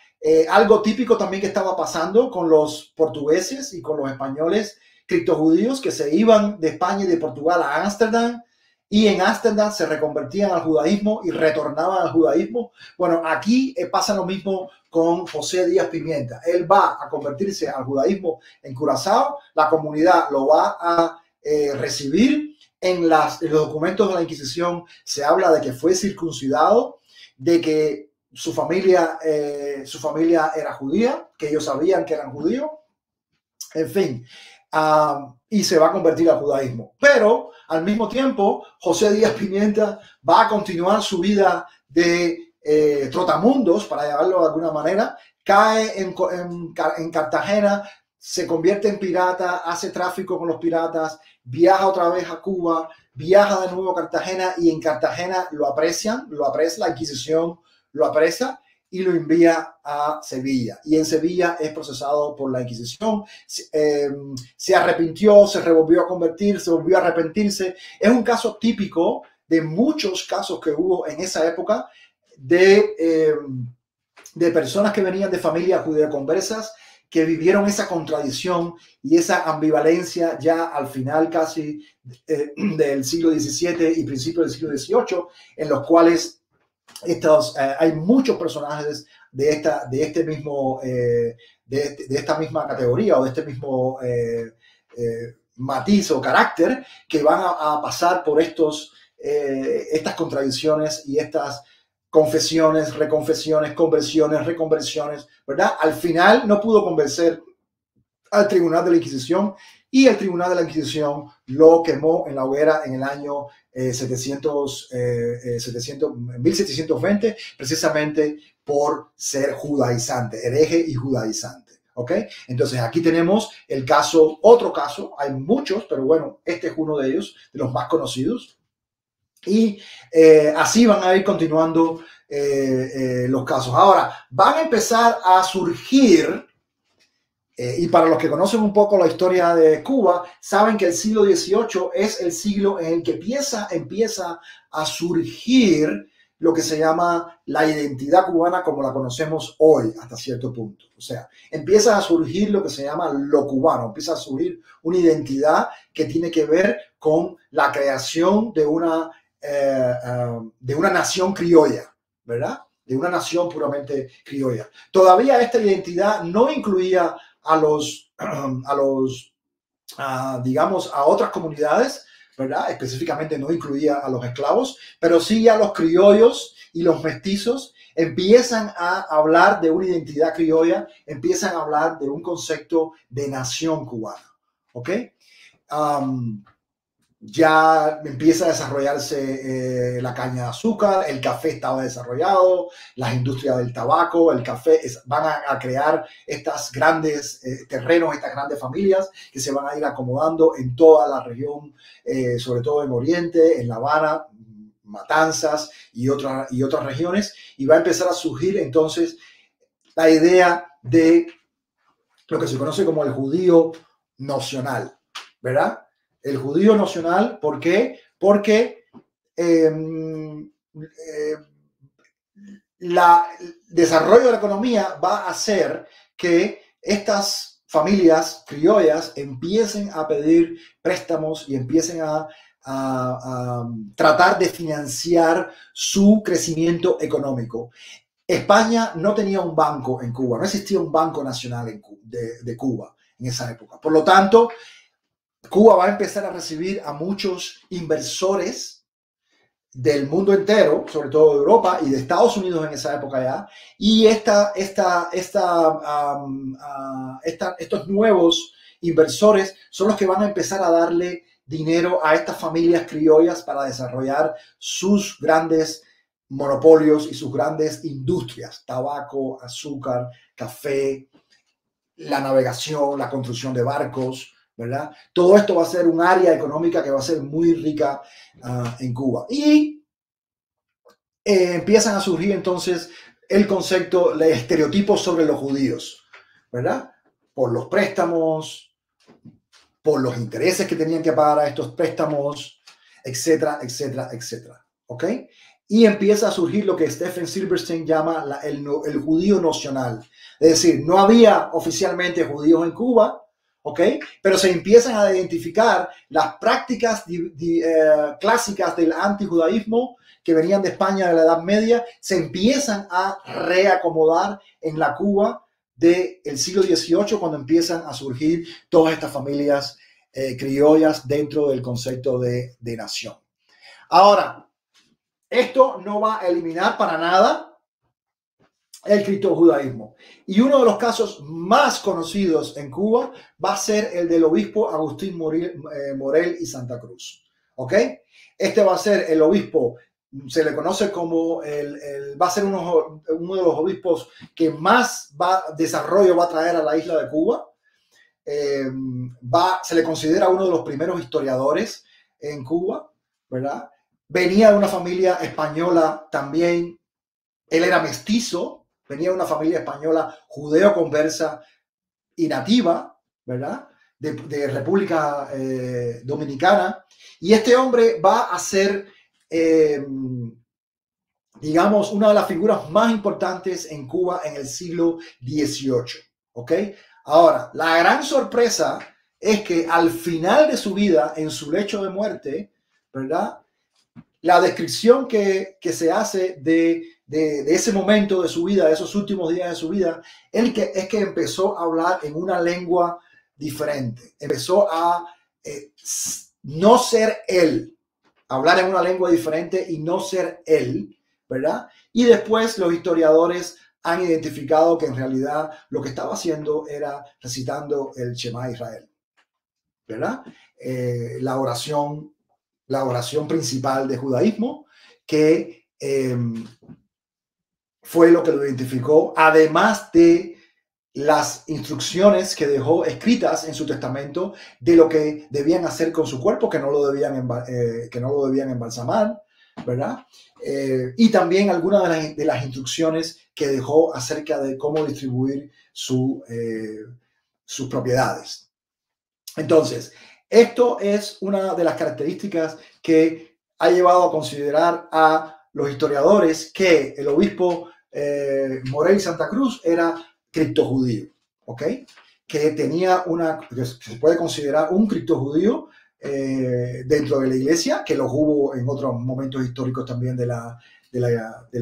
algo típico también que estaba pasando con los portugueses y con los españoles criptojudíos que se iban de España y de Portugal a Ámsterdam y en Ámsterdam se reconvertían al judaísmo y retornaban al judaísmo. Bueno, aquí pasa lo mismo con José Díaz Pimienta. Él va a convertirse al judaísmo en Curazao, la comunidad lo va a recibir. En los documentos de la Inquisición se habla de que fue circuncidado, de que su familia era judía, que ellos sabían que eran judíos, en fin, y se va a convertir al judaísmo. Pero al mismo tiempo, José Díaz Pimienta va a continuar su vida de trotamundos, para llamarlo de alguna manera, cae en Cartagena, se convierte en pirata, hace tráfico con los piratas, viaja otra vez a Cuba, viaja de nuevo a Cartagena y en Cartagena lo apresa la Inquisición, lo apresa y lo envía a Sevilla. Y en Sevilla es procesado por la Inquisición. Se arrepintió, se volvió a convertir, se volvió a arrepentirse. Es un caso típico de muchos casos que hubo en esa época de personas que venían de familias judeoconversas que vivieron esa contradicción y esa ambivalencia ya al final casi del siglo XVII y principio del siglo XVIII, en los cuales hay muchos personajes de esta misma categoría o de este mismo matiz o carácter que van a pasar por estas contradicciones y estas confesiones, reconfesiones, conversiones, reconversiones, ¿verdad? Al final no pudo convencer al Tribunal de la Inquisición y el Tribunal de la Inquisición lo quemó en la hoguera en el año 1720, precisamente por ser judaizante, hereje y judaizante. ¿Ok? Entonces aquí tenemos el caso, otro caso, hay muchos, pero bueno, este es uno de ellos, de los más conocidos. Y así van a ir continuando los casos. Ahora, van a empezar a surgir, y para los que conocen un poco la historia de Cuba, saben que el siglo XVIII es el siglo en el que empieza a surgir lo que se llama la identidad cubana como la conocemos hoy hasta cierto punto. O sea, empieza a surgir lo que se llama lo cubano, empieza a surgir una identidad que tiene que ver con la creación de una nación criolla, ¿verdad? De una nación puramente criolla. Todavía esta identidad no incluía digamos, a otras comunidades, ¿verdad? Específicamente no incluía a los esclavos, pero sí a los criollos y los mestizos empiezan a hablar de una identidad criolla, empiezan a hablar de un concepto de nación cubana, ¿ok? Ya empieza a desarrollarse la caña de azúcar, el café estaba desarrollado, las industrias del tabaco, el café, van a crear estos grandes terrenos, estas grandes familias que se van a ir acomodando en toda la región, sobre todo en Oriente, en La Habana, Matanzas y otras regiones, y va a empezar a surgir entonces la idea de lo que se conoce como el judío nacional, ¿verdad? El judío nacional, ¿por qué? Porque el desarrollo de la economía va a hacer que estas familias criollas empiecen a pedir préstamos y empiecen a tratar de financiar su crecimiento económico. España no tenía un banco en Cuba, no existía un banco nacional de Cuba en esa época. Por lo tanto, Cuba va a empezar a recibir a muchos inversores del mundo entero, sobre todo de Europa y de Estados Unidos en esa época ya, y estos nuevos inversores son los que van a empezar a darle dinero a estas familias criollas para desarrollar sus grandes monopolios y sus grandes industrias, tabaco, azúcar, café, la navegación, la construcción de barcos, ¿verdad? Todo esto va a ser un área económica que va a ser muy rica en Cuba. Y empiezan a surgir entonces el concepto, el estereotipo sobre los judíos, ¿verdad? Por los préstamos, por los intereses que tenían que pagar a estos préstamos, etcétera, etcétera, etcétera. ¿Ok? Y empieza a surgir lo que Stephen Silberstein llama el judío nacional. Es decir, no había oficialmente judíos en Cuba, ¿ok? Pero se empiezan a identificar las prácticas clásicas del antijudaísmo que venían de España de la Edad Media, se empiezan a reacomodar en la Cuba del siglo XVIII, cuando empiezan a surgir todas estas familias criollas dentro del concepto de nación. Ahora, esto no va a eliminar para nada el criptojudaísmo. Y uno de los casos más conocidos en Cuba va a ser el del obispo Agustín Morel y Santa Cruz. ¿Ok? Este va a ser el obispo, se le conoce como va a ser uno de los obispos que más desarrollo va a traer a la isla de Cuba. Se le considera uno de los primeros historiadores en Cuba, ¿verdad? Venía de una familia española también. Él era mestizo, venía de una familia española judeo-conversa y nativa, ¿verdad? De República Dominicana. Y este hombre va a ser, digamos, una de las figuras más importantes en Cuba en el siglo XVIII. ¿Ok? Ahora, la gran sorpresa es que al final de su vida, en su lecho de muerte, ¿verdad? La descripción que se hace de ese momento de su vida, de esos últimos días de su vida, es que empezó a hablar en una lengua diferente. Empezó a no ser él, hablar en una lengua diferente y no ser él, ¿verdad? Y después los historiadores han identificado que en realidad lo que estaba haciendo era recitando el Shema Israel, ¿verdad? La oración principal del judaísmo, que fue lo que lo identificó, además de las instrucciones que dejó escritas en su testamento de lo que debían hacer con su cuerpo, que no lo debían embalsamar, ¿verdad? Y también algunas de las instrucciones que dejó acerca de cómo distribuir sus propiedades. Entonces, esto es una de las características que ha llevado a considerar a los historiadores que el obispo Morell Santa Cruz era criptojudío, ¿ok? Que tenía que se puede considerar un criptojudío dentro de la iglesia, que los hubo en otros momentos históricos también de la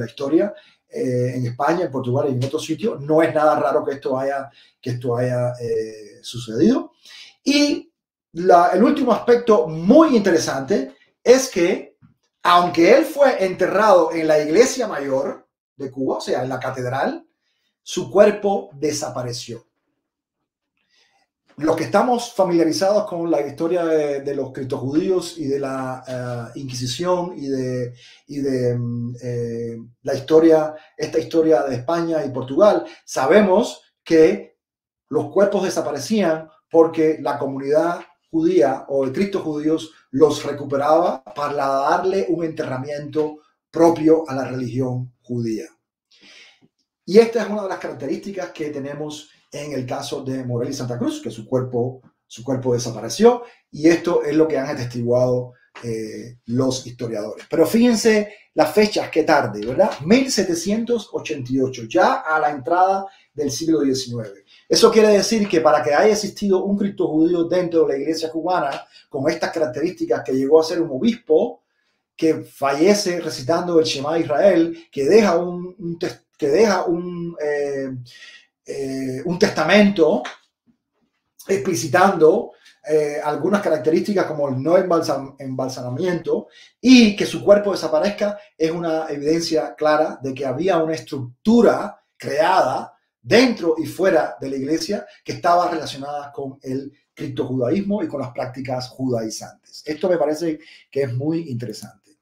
historia, en España, en Portugal y en otros sitios. No es nada raro que esto haya sucedido. Y el último aspecto muy interesante es que, aunque él fue enterrado en la iglesia mayor de Cuba, o sea, en la catedral, su cuerpo desapareció. Los que estamos familiarizados con la historia de los criptojudíos y de la Inquisición y de esta historia de España y Portugal, sabemos que los cuerpos desaparecían porque la comunidad judía o de criptojudíos los recuperaba para darle un enterramiento propio a la religión judía. Y esta es una de las características que tenemos en el caso de Morell y Santa Cruz, que su cuerpo desapareció, y esto es lo que han atestiguado los historiadores. Pero fíjense las fechas, qué tarde, ¿verdad? 1788, ya a la entrada del siglo XIX. Eso quiere decir que para que haya existido un criptojudío dentro de la iglesia cubana, con estas características, que llegó a ser un obispo, que fallece recitando el Shema Israel, que deja un testamento explicitando algunas características como el no embalsamamiento, y que su cuerpo desaparezca, es una evidencia clara de que había una estructura creada dentro y fuera de la iglesia que estaba relacionada con el criptojudaísmo y con las prácticas judaizantes. Esto me parece que es muy interesante.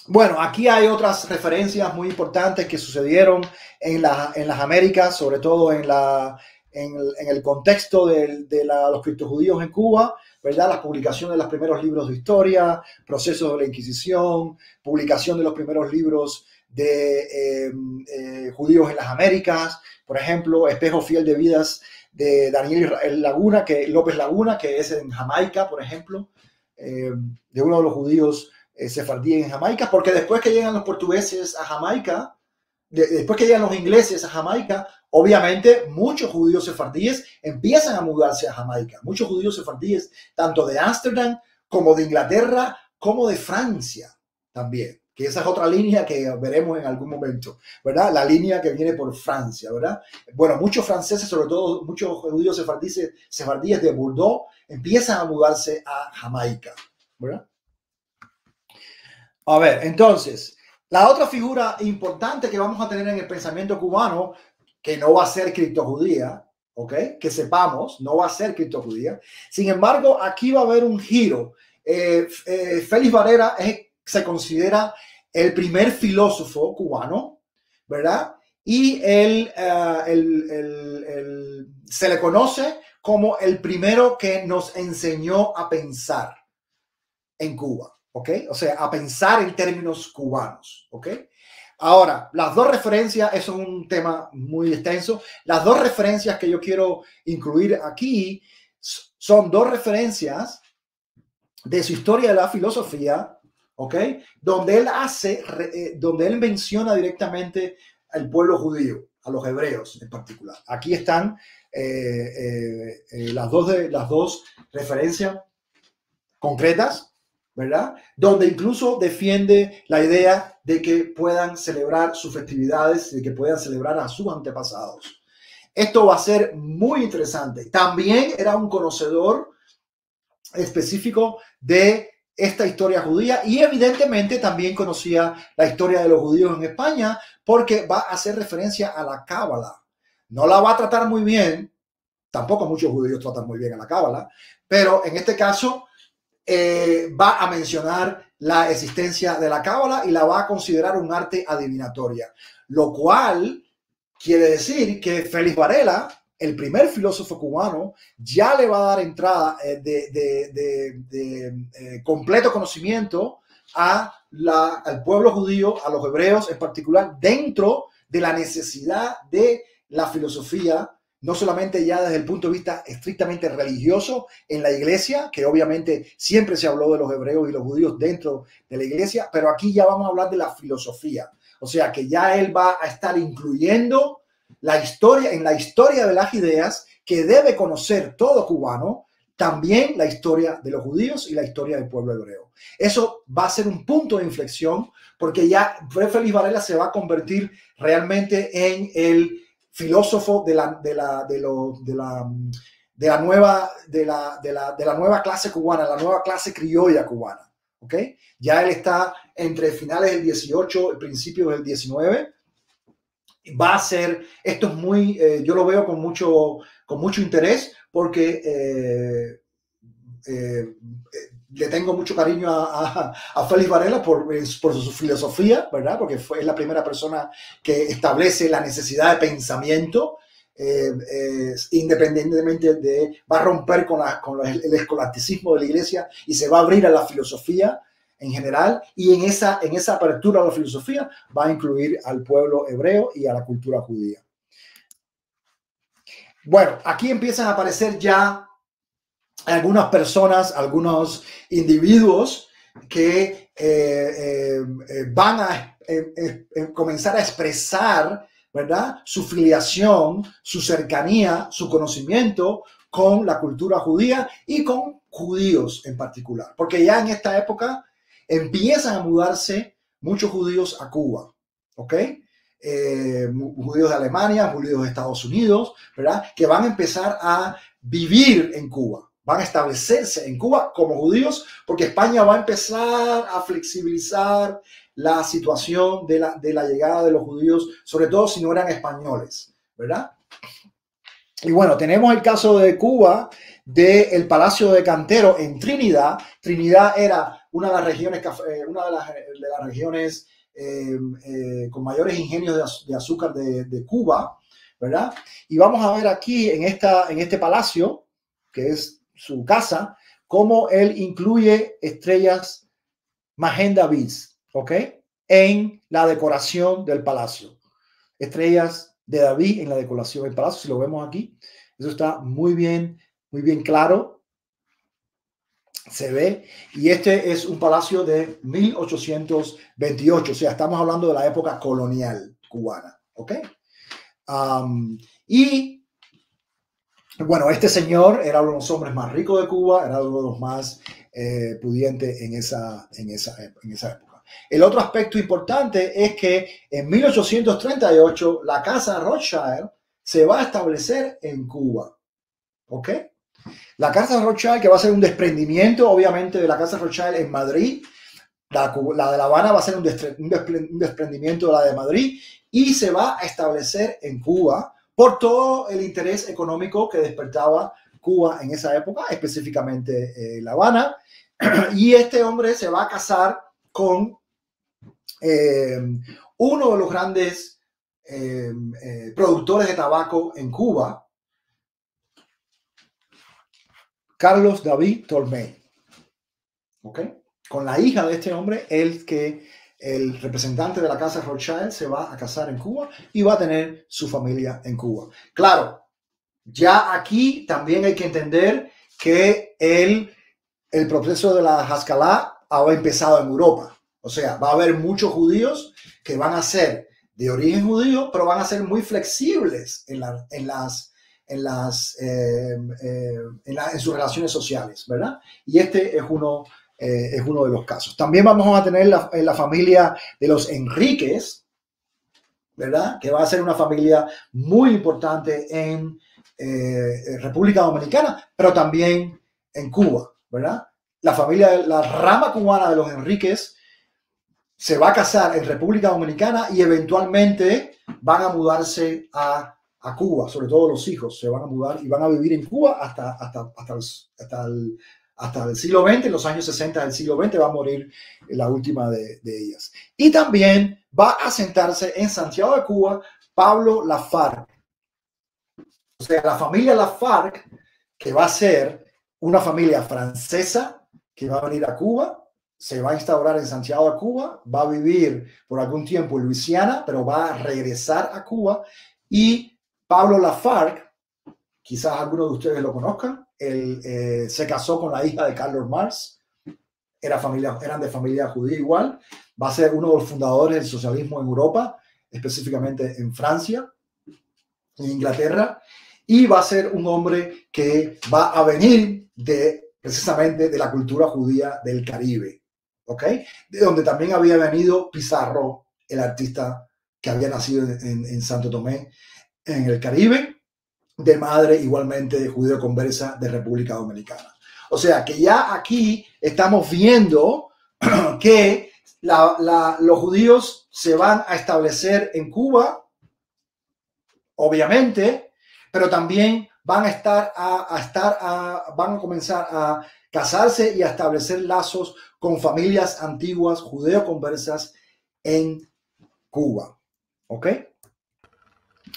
Bueno, aquí hay otras referencias muy importantes que sucedieron en las Américas, sobre todo en el contexto de los criptojudíos en Cuba, ¿verdad? Las publicaciones de los primeros libros de historia, procesos de la Inquisición, publicación de los primeros libros de judíos en las Américas, por ejemplo, Espejo Fiel de Vidas de Daniel López Laguna, que es en Jamaica, por ejemplo, de uno de los judíos sefardíes en Jamaica, porque después que llegan los portugueses a Jamaica, después que llegan los ingleses a Jamaica, obviamente muchos judíos sefardíes empiezan a mudarse a Jamaica. Muchos judíos sefardíes, tanto de Ámsterdam como de Inglaterra, como de Francia también, que esa es otra línea que veremos en algún momento, ¿verdad? La línea que viene por Francia, ¿verdad? Bueno, muchos franceses, sobre todo muchos judíos sefardíes de Bordeaux, empiezan a mudarse a Jamaica, ¿verdad? A ver, entonces, la otra figura importante que vamos a tener en el pensamiento cubano, que no va a ser criptojudía, ¿ok? Que sepamos, no va a ser criptojudía. Sin embargo, aquí va a haber un giro. Félix Varela se considera el primer filósofo cubano, ¿verdad? Y él se le conoce como el primero que nos enseñó a pensar en Cuba. ¿Ok? O sea, a pensar en términos cubanos. ¿Ok? Ahora, las dos referencias, eso es un tema muy extenso. Las dos referencias que yo quiero incluir aquí son dos referencias de su historia de la filosofía, ¿ok? Donde él menciona directamente al pueblo judío, a los hebreos en particular. Aquí están las dos referencias concretas, ¿verdad? Donde incluso defiende la idea de que puedan celebrar sus festividades, de que puedan celebrar a sus antepasados. Esto va a ser muy interesante. También era un conocedor específico de esta historia judía y evidentemente también conocía la historia de los judíos en España, porque va a hacer referencia a la Cábala. No la va a tratar muy bien, tampoco muchos judíos tratan muy bien a la Cábala, pero en este caso va a mencionar la existencia de la Cábala y la va a considerar un arte adivinatoria, lo cual quiere decir que Félix Varela, el primer filósofo cubano, ya le va a dar entrada de completo conocimiento al pueblo judío, a los hebreos en particular, dentro de la necesidad de la filosofía no solamente ya desde el punto de vista estrictamente religioso en la iglesia, que obviamente siempre se habló de los hebreos y los judíos dentro de la iglesia, pero aquí ya vamos a hablar de la filosofía. O sea que ya él va a estar incluyendo la historia, en la historia de las ideas que debe conocer todo cubano, también la historia de los judíos y la historia del pueblo hebreo. Eso va a ser un punto de inflexión porque ya Félix Varela se va a convertir realmente en el filósofo de la nueva clase cubana, la nueva clase criolla cubana. ¿Okay? Ya él está entre finales del 18 y principios del 19. Va a ser, esto es muy, yo lo veo con mucho interés porque le tengo mucho cariño a Félix Varela por su filosofía, ¿verdad? Porque es la primera persona que establece la necesidad de pensamiento, independientemente va a romper con el escolasticismo de la iglesia y se va a abrir a la filosofía en general, y en esa apertura a la filosofía va a incluir al pueblo hebreo y a la cultura judía. Bueno, aquí empiezan a aparecer ya algunas personas, algunos individuos que van a comenzar a expresar, ¿verdad?, su filiación, su cercanía, su conocimiento con la cultura judía y con judíos en particular. Porque ya en esta época empiezan a mudarse muchos judíos a Cuba, ¿ok? Judíos de Alemania, judíos de Estados Unidos, ¿verdad?, que van a empezar a vivir en Cuba. Van a establecerse en Cuba como judíos porque España va a empezar a flexibilizar la situación de la llegada de los judíos, sobre todo si no eran españoles, ¿verdad? Y bueno, tenemos el caso de Cuba, del Palacio de Cantero en Trinidad. Trinidad era una de las regiones, con mayores ingenios de azúcar de Cuba, ¿verdad? Y vamos a ver aquí en este palacio, que es su casa, cómo él incluye estrellas Magen David, ¿ok?, en la decoración del palacio. Estrellas de David en la decoración del palacio, si lo vemos aquí, eso está muy bien claro, se ve. Y este es un palacio de 1828, o sea, estamos hablando de la época colonial cubana, ¿ok? Y bueno, este señor era uno de los hombres más ricos de Cuba, era uno de los más pudientes en esa época. El otro aspecto importante es que en 1838 la Casa Rothschild se va a establecer en Cuba, ¿ok? La Casa Rothschild, que va a ser un desprendimiento, obviamente, de la Casa Rothschild en Madrid. La de La Habana va a ser un desprendimiento de la de Madrid y se va a establecer en Cuba por todo el interés económico que despertaba Cuba en esa época, específicamente La Habana. Y este hombre se va a casar con uno de los grandes productores de tabaco en Cuba, Carlos David Tolmé. ¿Ok? Con la hija de este hombre, el representante de la Casa Rothschild se va a casar en Cuba y va a tener su familia en Cuba. Claro, ya aquí también hay que entender que el proceso de la Haskalah ha empezado en Europa. O sea, va a haber muchos judíos que van a ser de origen judío, pero van a ser muy flexibles en sus relaciones sociales, ¿verdad? Y este es uno de los casos. También vamos a tener la familia de los Enríquez, ¿verdad?, que va a ser una familia muy importante en República Dominicana, pero también en Cuba, ¿verdad? La rama cubana de los Enríquez se va a casar en República Dominicana y eventualmente van a mudarse a Cuba, sobre todo los hijos se van a mudar y van a vivir en Cuba hasta el siglo XX. En los años 60 del siglo XX va a morir la última de ellas. Y también va a sentarse en Santiago de Cuba Pablo Lafargue. O sea, la familia Lafargue, que va a ser una familia francesa que va a venir a Cuba, se va a instaurar en Santiago de Cuba, va a vivir por algún tiempo en Luisiana, pero va a regresar a Cuba. Y Pablo Lafargue quizás algunos de ustedes lo conozcan. Él se casó con la hija de Carlos Marx, eran de familia judía igual. Va a ser uno de los fundadores del socialismo en Europa, específicamente en Francia, en Inglaterra, y va a ser un hombre que va a venir precisamente de la cultura judía del Caribe, ¿ok? De donde también había venido Pizarro, el artista que había nacido en Santo Tomé, en el Caribe, de madre igualmente judío conversa de República Dominicana. O sea que ya aquí estamos viendo que los judíos se van a establecer en Cuba, obviamente, pero también van a comenzar a casarse y a establecer lazos con familias antiguas judeo-conversas en Cuba. ¿Ok?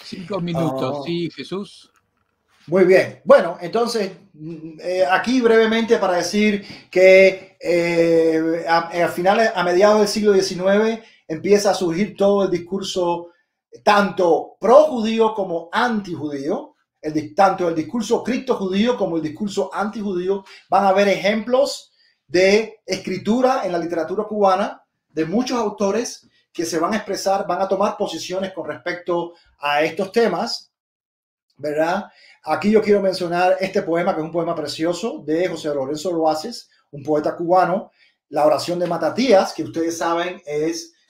5 minutos, sí, Jesús. Muy bien. Bueno, entonces, aquí brevemente para decir que a mediados del siglo XIX empieza a surgir todo el discurso tanto pro-judío como anti-judío, tanto el discurso cripto-judío como el discurso anti-judío. Van a haber ejemplos de escritura en la literatura cubana de muchos autores que se van a expresar, van a tomar posiciones con respecto a estos temas, ¿verdad? Aquí yo quiero mencionar este poema, que es un poema precioso de José Lorenzo Loaces, un poeta cubano, La oración de Matatías, que ustedes saben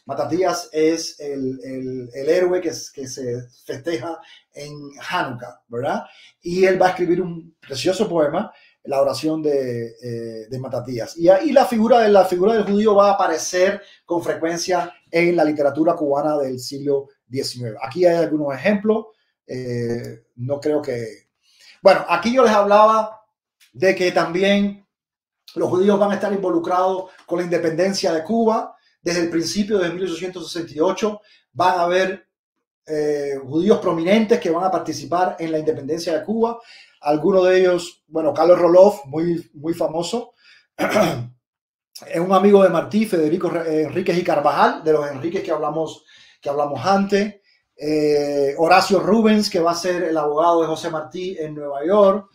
Matatías es el héroe que se festeja en Hanukkah, ¿verdad? Y él va a escribir un precioso poema, La oración de Matatías. Y ahí la figura del judío va a aparecer con frecuencia en la literatura cubana del siglo XIX. Aquí hay algunos ejemplos. No creo que... Bueno, aquí yo les hablaba de que también los judíos van a estar involucrados con la independencia de Cuba. Desde el principio de 1868 van a haber judíos prominentes que van a participar en la independencia de Cuba. Algunos de ellos, bueno, Carlos Roloff, muy famoso, es un amigo de Martí, Federico Enríquez y Carvajal, de los Enríquez que hablamos antes. Horacio Rubens, que va a ser el abogado de José Martí en Nueva York.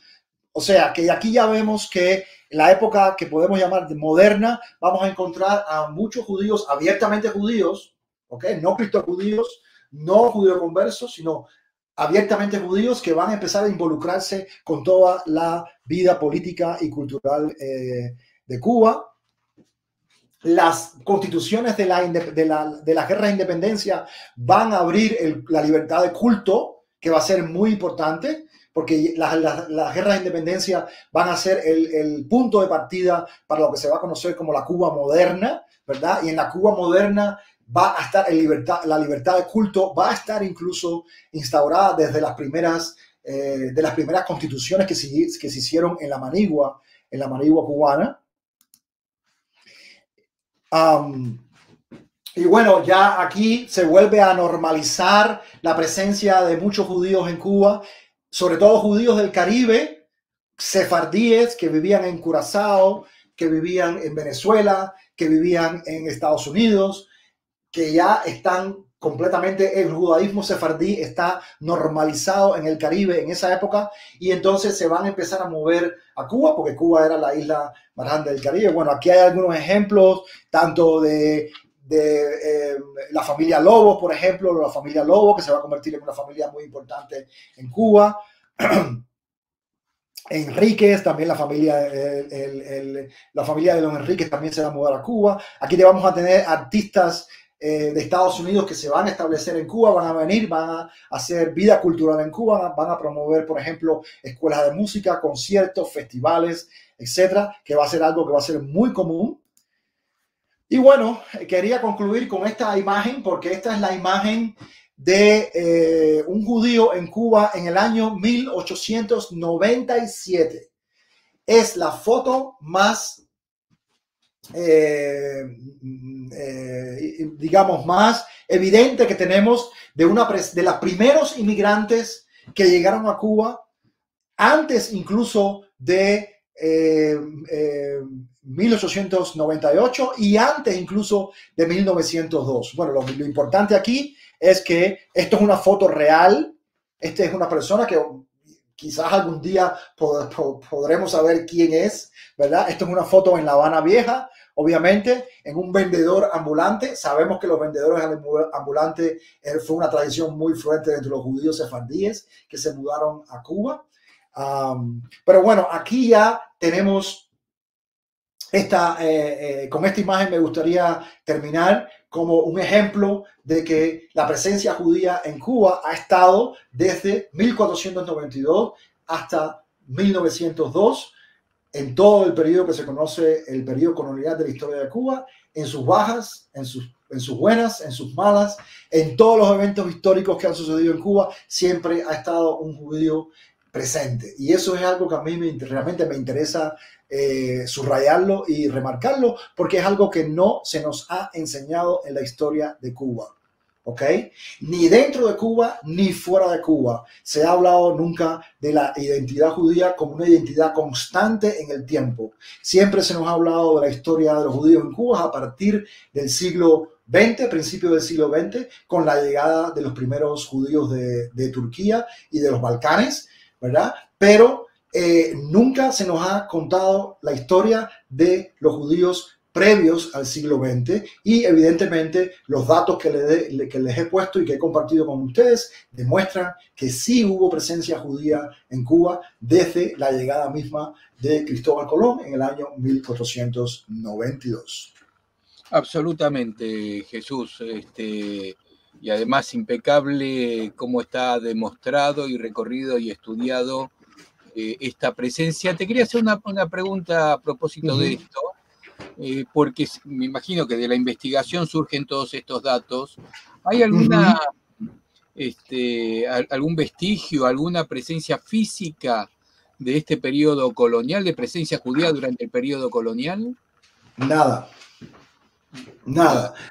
O sea, que aquí ya vemos que en la época que podemos llamar moderna, vamos a encontrar a muchos judíos, abiertamente judíos, ¿okay? No criptojudíos, no judío-conversos, sino abiertamente judíos que van a empezar a involucrarse con toda la vida política y cultural de Cuba. Las constituciones de las guerras de independencia van a abrir la libertad de culto, que va a ser muy importante, porque las guerras de independencia van a ser el punto de partida para lo que se va a conocer como la Cuba moderna, ¿verdad? Y en la Cuba moderna va a estar la libertad de culto, va a estar incluso instaurada desde las primeras constituciones que se hicieron en la Manigua cubana. Y bueno, ya aquí se vuelve a normalizar la presencia de muchos judíos en Cuba, sobre todo judíos del Caribe, sefardíes que vivían en Curazao, que vivían en Venezuela, que vivían en Estados Unidos, que ya están completamente, el judaísmo sefardí está normalizado en el Caribe en esa época, y entonces se van a empezar a mover a Cuba, porque Cuba era la isla más grande del Caribe. Bueno, aquí hay algunos ejemplos, tanto de la familia Lobo, por ejemplo, la familia Lobo, que se va a convertir en una familia muy importante en Cuba. Enríquez, también la familia de los Enríquez también se va a mudar a Cuba. Aquí te vamos a tener artistas de Estados Unidos que se van a establecer en Cuba, van a venir, van a hacer vida cultural en Cuba, van a promover, por ejemplo, escuelas de música, conciertos, festivales, etcétera, que va a ser algo que va a ser muy común. Y bueno, quería concluir con esta imagen, porque esta es la imagen de un judío en Cuba en el año 1897. Es la foto más digamos, más evidente que tenemos de los primeros inmigrantes que llegaron a Cuba antes incluso de 1898 y antes incluso de 1902. Bueno, lo importante aquí es que esto es una foto real. Esta es una persona que quizás algún día podremos saber quién es, ¿verdad? Esto es una foto en La Habana Vieja, obviamente, en un vendedor ambulante. Sabemos que los vendedores ambulantes fue una tradición muy fuerte entre los judíos sefardíes que se mudaron a Cuba. Pero bueno, aquí ya tenemos con esta imagen me gustaría terminar como un ejemplo de que la presencia judía en Cuba ha estado desde 1492 hasta 1902, en todo el periodo que se conoce el periodo colonial de la historia de Cuba, en sus bajas, en sus buenas, en sus malas, en todos los eventos históricos que han sucedido en Cuba, siempre ha estado un judío presente. Y eso es algo que a mí realmente me interesa subrayarlo y remarcarlo, porque es algo que no se nos ha enseñado en la historia de Cuba. ¿Ok? Ni dentro de Cuba ni fuera de Cuba se ha hablado nunca de la identidad judía como una identidad constante en el tiempo. Siempre se nos ha hablado de la historia de los judíos en Cuba a partir del siglo XX, principio del siglo XX, con la llegada de los primeros judíos de Turquía y de los Balcanes, ¿verdad? Pero nunca se nos ha contado la historia de los judíos previos al siglo XX, y evidentemente los datos que les he puesto y que he compartido con ustedes demuestran que sí hubo presencia judía en Cuba desde la llegada misma de Cristóbal Colón en el año 1492. Absolutamente, Jesús. Y además impecable cómo está demostrado y recorrido y estudiado esta presencia. Te quería hacer una pregunta a propósito de esto, porque me imagino que de la investigación surgen todos estos datos. ¿Hay alguna, algún vestigio, alguna presencia física de este periodo colonial, de presencia judía durante el periodo colonial? Nada.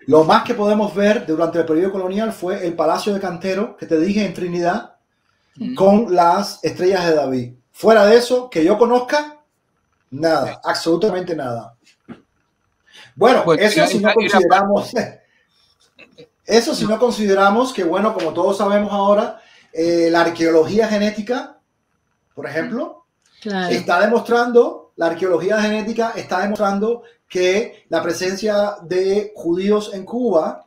Lo más que podemos ver durante el periodo colonial fue el Palacio de Cantero, que te dije, en Trinidad, con las estrellas de David. Fuera de eso, que yo conozca, nada, absolutamente nada. Bueno, eso si no consideramos... Eso si no consideramos que, bueno, como todos sabemos ahora, la arqueología genética, por ejemplo, está demostrando, la arqueología genética está demostrando que la presencia de judíos en Cuba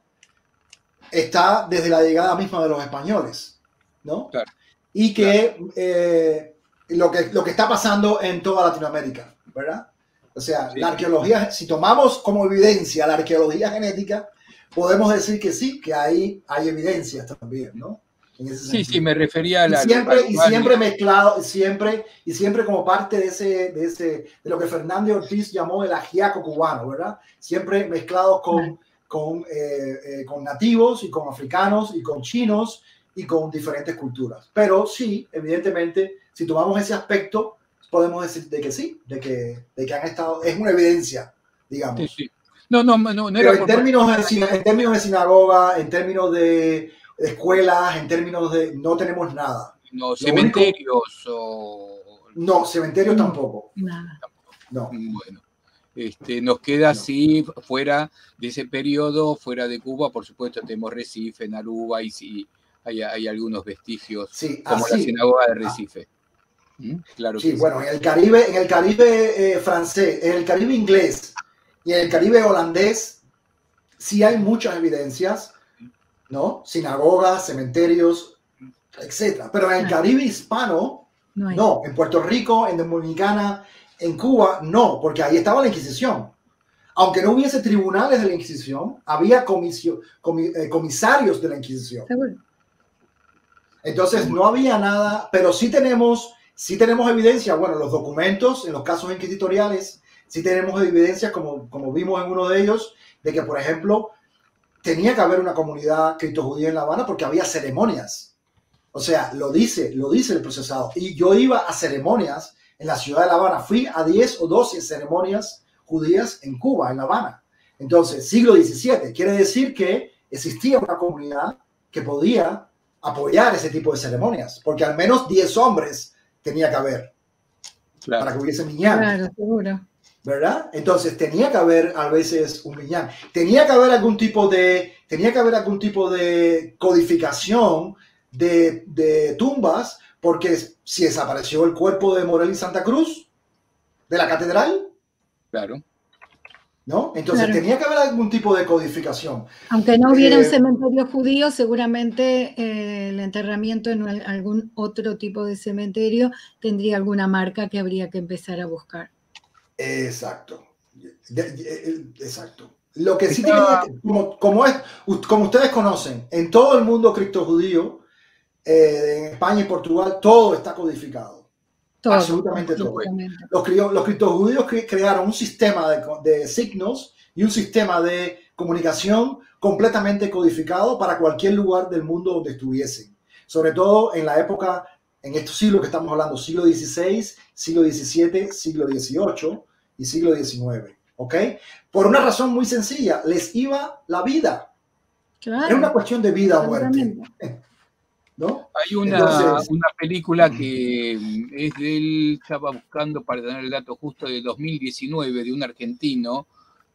está desde la llegada misma de los españoles, ¿no? Claro. Y que lo que está pasando en toda Latinoamérica, ¿verdad? O sea, la arqueología, si tomamos como evidencia la arqueología genética, podemos decir que sí, que hay evidencias también, ¿no? Sí, me refería a la... Y siempre mezclado, siempre como parte de lo que Fernández Ortiz llamó el ajiaco cubano, ¿verdad? Siempre mezclados con nativos y con africanos y con chinos y con diferentes culturas. Pero sí, evidentemente, si tomamos ese aspecto, podemos decir de que sí, de que han estado, es una evidencia, digamos. Sí. No pero en términos de sinagoga, en términos de escuelas, en términos de... no tenemos nada. No, cementerios No, cementerios tampoco. Nada. No. Bueno, nos queda así, fuera de ese periodo, fuera de Cuba, por supuesto, tenemos Recife, Aruba, y sí, hay algunos vestigios, como la sinagoga de Recife. Claro que sí. Bueno, en el Caribe francés, en el Caribe inglés y en el Caribe holandés sí hay muchas evidencias, ¿no? Sinagogas, cementerios, etcétera. Pero en el Caribe hispano, no. En Puerto Rico, en Dominicana, en Cuba, no, porque ahí estaba la Inquisición. Aunque no hubiese tribunales de la Inquisición, había comisarios de la Inquisición. Seguro. Entonces no había nada, pero sí tenemos evidencia, bueno, los documentos, en los casos inquisitoriales, sí tenemos evidencia, como vimos en uno de ellos, de que, por ejemplo, tenía que haber una comunidad criptojudía en La Habana porque había ceremonias. O sea, lo dice el procesado. Y yo iba a ceremonias en la ciudad de La Habana. Fui a 10 o 12 ceremonias judías en Cuba, en La Habana. Entonces, siglo XVII. Quiere decir que existía una comunidad que podía apoyar ese tipo de ceremonias. Porque al menos 10 hombres tenía que haber. Claro. Para que hubiese minyan. Claro, seguro. ¿Verdad? Entonces tenía que haber a veces un minyan. Tenía que haber algún tipo de codificación de tumbas porque si desapareció el cuerpo de Morel y Santa Cruz, de la catedral, Claro. ¿no? Entonces tenía que haber algún tipo de codificación. Aunque no hubiera un cementerio judío, seguramente el enterramiento en algún otro tipo de cementerio tendría alguna marca que habría que empezar a buscar. Exacto. Exacto. Lo que sí tiene, como ustedes conocen, en todo el mundo criptojudío, en España y Portugal, todo está codificado. Todo, absolutamente todo. Los criptojudíos crearon un sistema de signos y un sistema de comunicación completamente codificado para cualquier lugar del mundo donde estuviesen. Sobre todo en la época, en estos siglos que estamos hablando, siglo XVI, siglo XVII, siglo XVIII y siglo XIX. ¿Ok? Por una razón muy sencilla, les iba la vida. Claro. Era una cuestión de vida o muerte. ¿No? Hay una película que es del, estaba buscando para tener el dato justo, de 2019, de un argentino,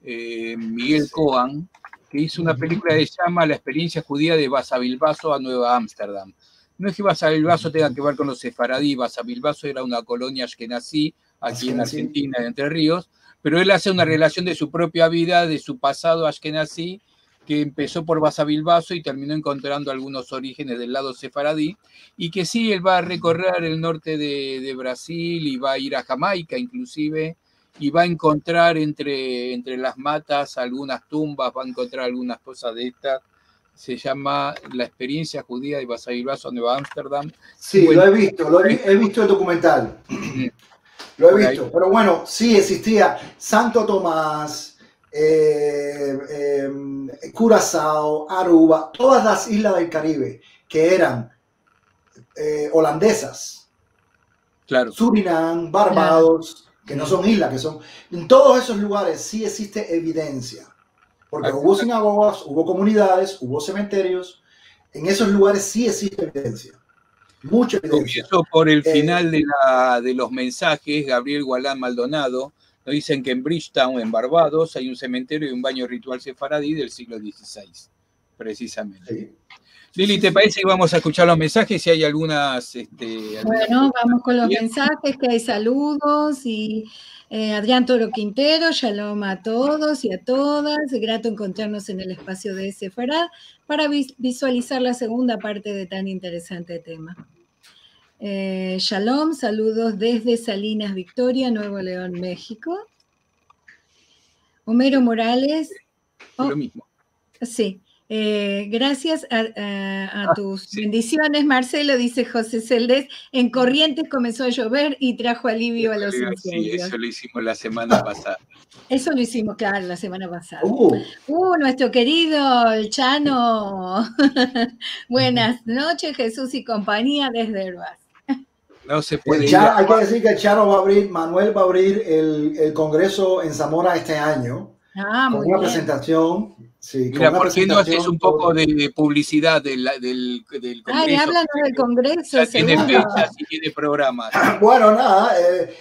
Miguel Coan, que hizo una película que se llama La experiencia judía de Basavilbaso a Nueva Ámsterdam. No es que Basavilbaso tenga que ver con los sefaradí, Basavilbaso era una colonia ashkenazí aquí en Argentina, en Entre Ríos, pero él hace una relación de su propia vida, de su pasado ashkenazí, que empezó por Basavilbaso y terminó encontrando algunos orígenes del lado sefaradí, y que sí, él va a recorrer el norte de Brasil y va a ir a Jamaica inclusive, y va a encontrar entre las matas algunas tumbas, va a encontrar algunas cosas de estas. Se llama La experiencia judía de Basavilbaso a Nueva Ámsterdam. Sí, lo he visto, he visto el documental. Lo he visto, pero bueno, sí existía Santo Tomás, Curazao, Aruba, todas las islas del Caribe que eran holandesas, claro. Surinam, Barbados, que no son islas, que son... En todos esos lugares sí existe evidencia, porque hubo sinagogas, hubo comunidades, hubo cementerios, en esos lugares sí existe evidencia, mucha evidencia. Eso por el final de los mensajes, Gabriel Gualán Maldonado, nos dicen que en Bridgetown, en Barbados, hay un cementerio y un baño ritual sefaradí del siglo XVI, precisamente. Sí. Lili, ¿te parece que vamos a escuchar los mensajes? Si hay algunas... Bueno, vamos con los mensajes, que hay saludos, y Adrián Toro Quintero, shalom a todos y a todas, grato encontrarnos en el espacio de Sefarad para visualizar la segunda parte de tan interesante tema. Shalom, saludos desde Salinas Victoria, Nuevo León, México. Homero Morales. Lo mismo. Sí. Gracias a tus bendiciones, Marcelo, dice José Celdés. En Corrientes comenzó a llover y trajo alivio a los incendios. Sí, eso lo hicimos la semana pasada. Eso lo hicimos, claro, la semana pasada. Nuestro querido el Chano. Buenas noches, Jesús y compañía desde Herbaz. No se puede hay que decir que el Chano va a abrir, Manuel va a abrir el Congreso en Zamora este año. Con una presentación. Sí, mira, ¿por qué no haces un poco de publicidad del Congreso? Ay, háblanos del Congreso. Ya tiene fechas y tiene programas. Bueno, nada.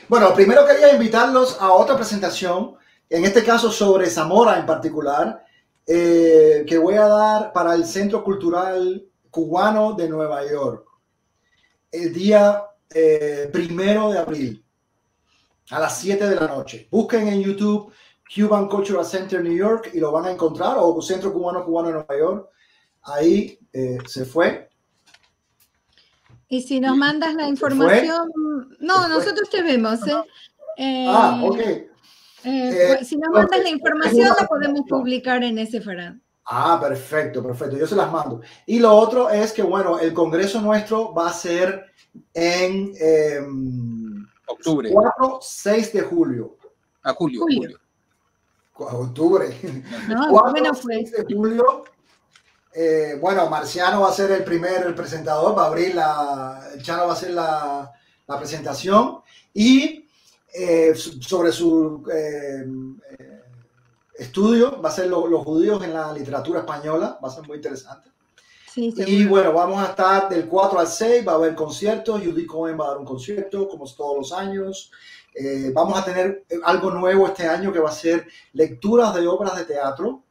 Bueno, primero quería invitarlos a otra presentación, en este caso sobre Zamora en particular, que voy a dar para el Centro Cultural Cubano de Nueva York, el día 1 de abril, a las 7 de la noche. Busquen en YouTube Cuban Cultural Center New York y lo van a encontrar, o Centro Cubano de Nueva York. Ahí se fue. Y si nos mandas la información... No, nosotros te vemos. Ok. Si nos mandas la información, la podemos publicar en ese Sefarad. Perfecto. Yo se las mando. Y lo otro es que, bueno, el congreso nuestro va a ser en octubre. 4-6 de julio. Julio. Octubre. No, 6 de julio. Bueno, Marciano va a ser el primer presentador, va a abrir el Chano va a hacer la presentación, y sobre su estudio va a ser los judíos en la literatura española, va a ser muy interesante. Sí, y bueno, vamos a estar del 4 al 6, va a haber conciertos, Judy Cohen va a dar un concierto, como todos los años. Vamos a tener algo nuevo este año, que va a ser lecturas de obras de teatro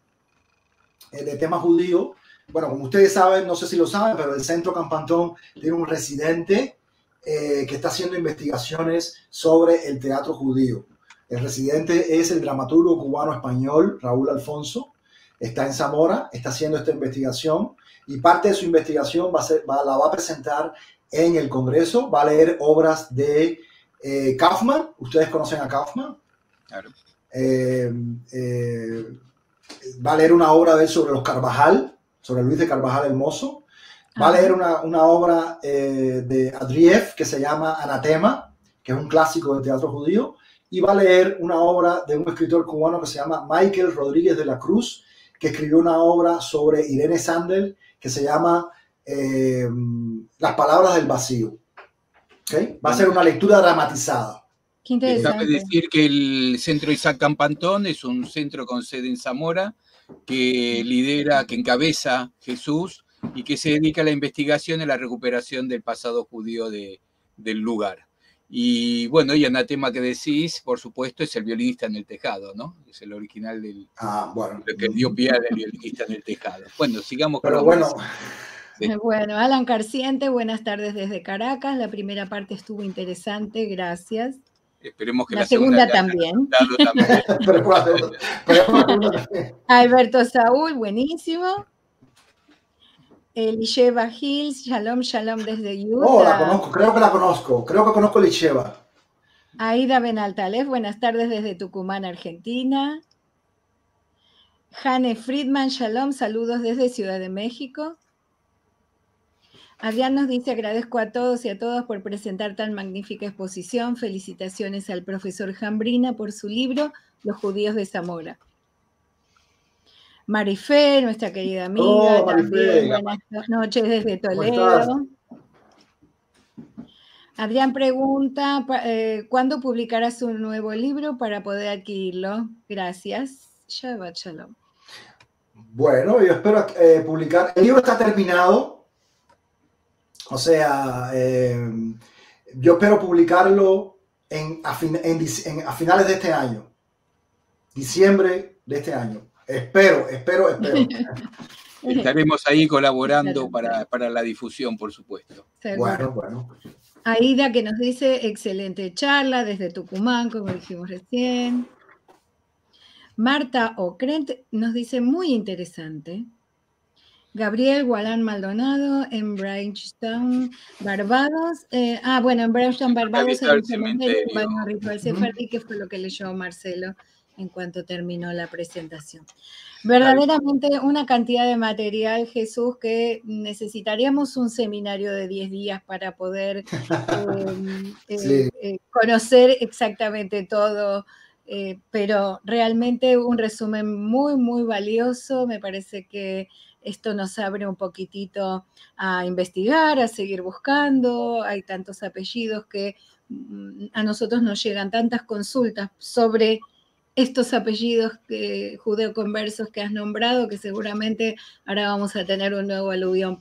de tema judío. Bueno, como ustedes saben, no sé si lo saben, pero el Centro Campantón tiene un residente que está haciendo investigaciones sobre el teatro judío. El residente es el dramaturgo cubano-español Raúl Alfonso. Está en Zamora, está haciendo esta investigación y parte de su investigación la va a presentar en el Congreso. Va a leer obras de Kaufman. ¿Ustedes conocen a Kaufman? Claro. Va a leer una obra de él sobre los Carvajal, sobre Luis de Carvajal el Mozo. Va a leer una obra de Adriev que se llama Anatema, que es un clásico del teatro judío. Y va a leer una obra de un escritor cubano que se llama Michael Rodríguez de la Cruz, que escribió una obra sobre Irene Sandel que se llama Las palabras del vacío. ¿Okay? Va a ser una lectura dramatizada. Qué interesante. Cabe decir que el Centro Isaac Campantón es un centro con sede en Zamora que lidera, que encabeza Jesús y que se dedica a la investigación y la recuperación del pasado judío del lugar. Y bueno, y Anatema que decís, por supuesto, es el violinista en el tejado, ¿no? Es el original del lo que dio pie al violinista en el tejado. Bueno, sigamos con Pero bueno. Sí. Bueno, Alan Carciente, buenas tardes desde Caracas. La primera parte estuvo interesante, gracias. Esperemos que la segunda también. Alberto Saúl, buenísimo. Elisheva Hills, shalom, shalom desde Utah. Oh, la conozco, creo que la conozco. Creo que conozco a Elisheva. Aida Benaltalef, buenas tardes desde Tucumán, Argentina. Jane Friedman, shalom, saludos desde Ciudad de México. Adrián nos dice, agradezco a todos y a todas por presentar tan magnífica exposición. Felicitaciones al profesor Jambrina por su libro, Los judíos de Zamora. Marifé, nuestra querida amiga, también buenas noches desde Toledo. Adrián pregunta, ¿cuándo publicarás un nuevo libro para poder adquirirlo? Gracias. Shabbat Shalom. Bueno, yo espero publicar. El libro está terminado. O sea, yo espero publicarlo a finales de este año. Diciembre de este año. Espero. Estaremos ahí colaborando para la difusión, por supuesto. Bueno. Aida que nos dice, excelente charla desde Tucumán, como dijimos recién. Marta Ocrent nos dice, muy interesante. Gabriel Gualán Maldonado en Bridgetown, Barbados. En Bridgetown, Barbados, hay un baño ritual sefardí, que fue lo que leyó Marcelo en cuanto terminó la presentación. Verdaderamente una cantidad de material, Jesús, que necesitaríamos un seminario de 10 días para poder conocer exactamente todo, pero realmente un resumen muy, muy valioso. Me parece que esto nos abre un poquitito a investigar, a seguir buscando. Hay tantos apellidos que a nosotros nos llegan tantas consultas sobre estos apellidos judeoconversos que has nombrado, que seguramente ahora vamos a tener un nuevo aluvión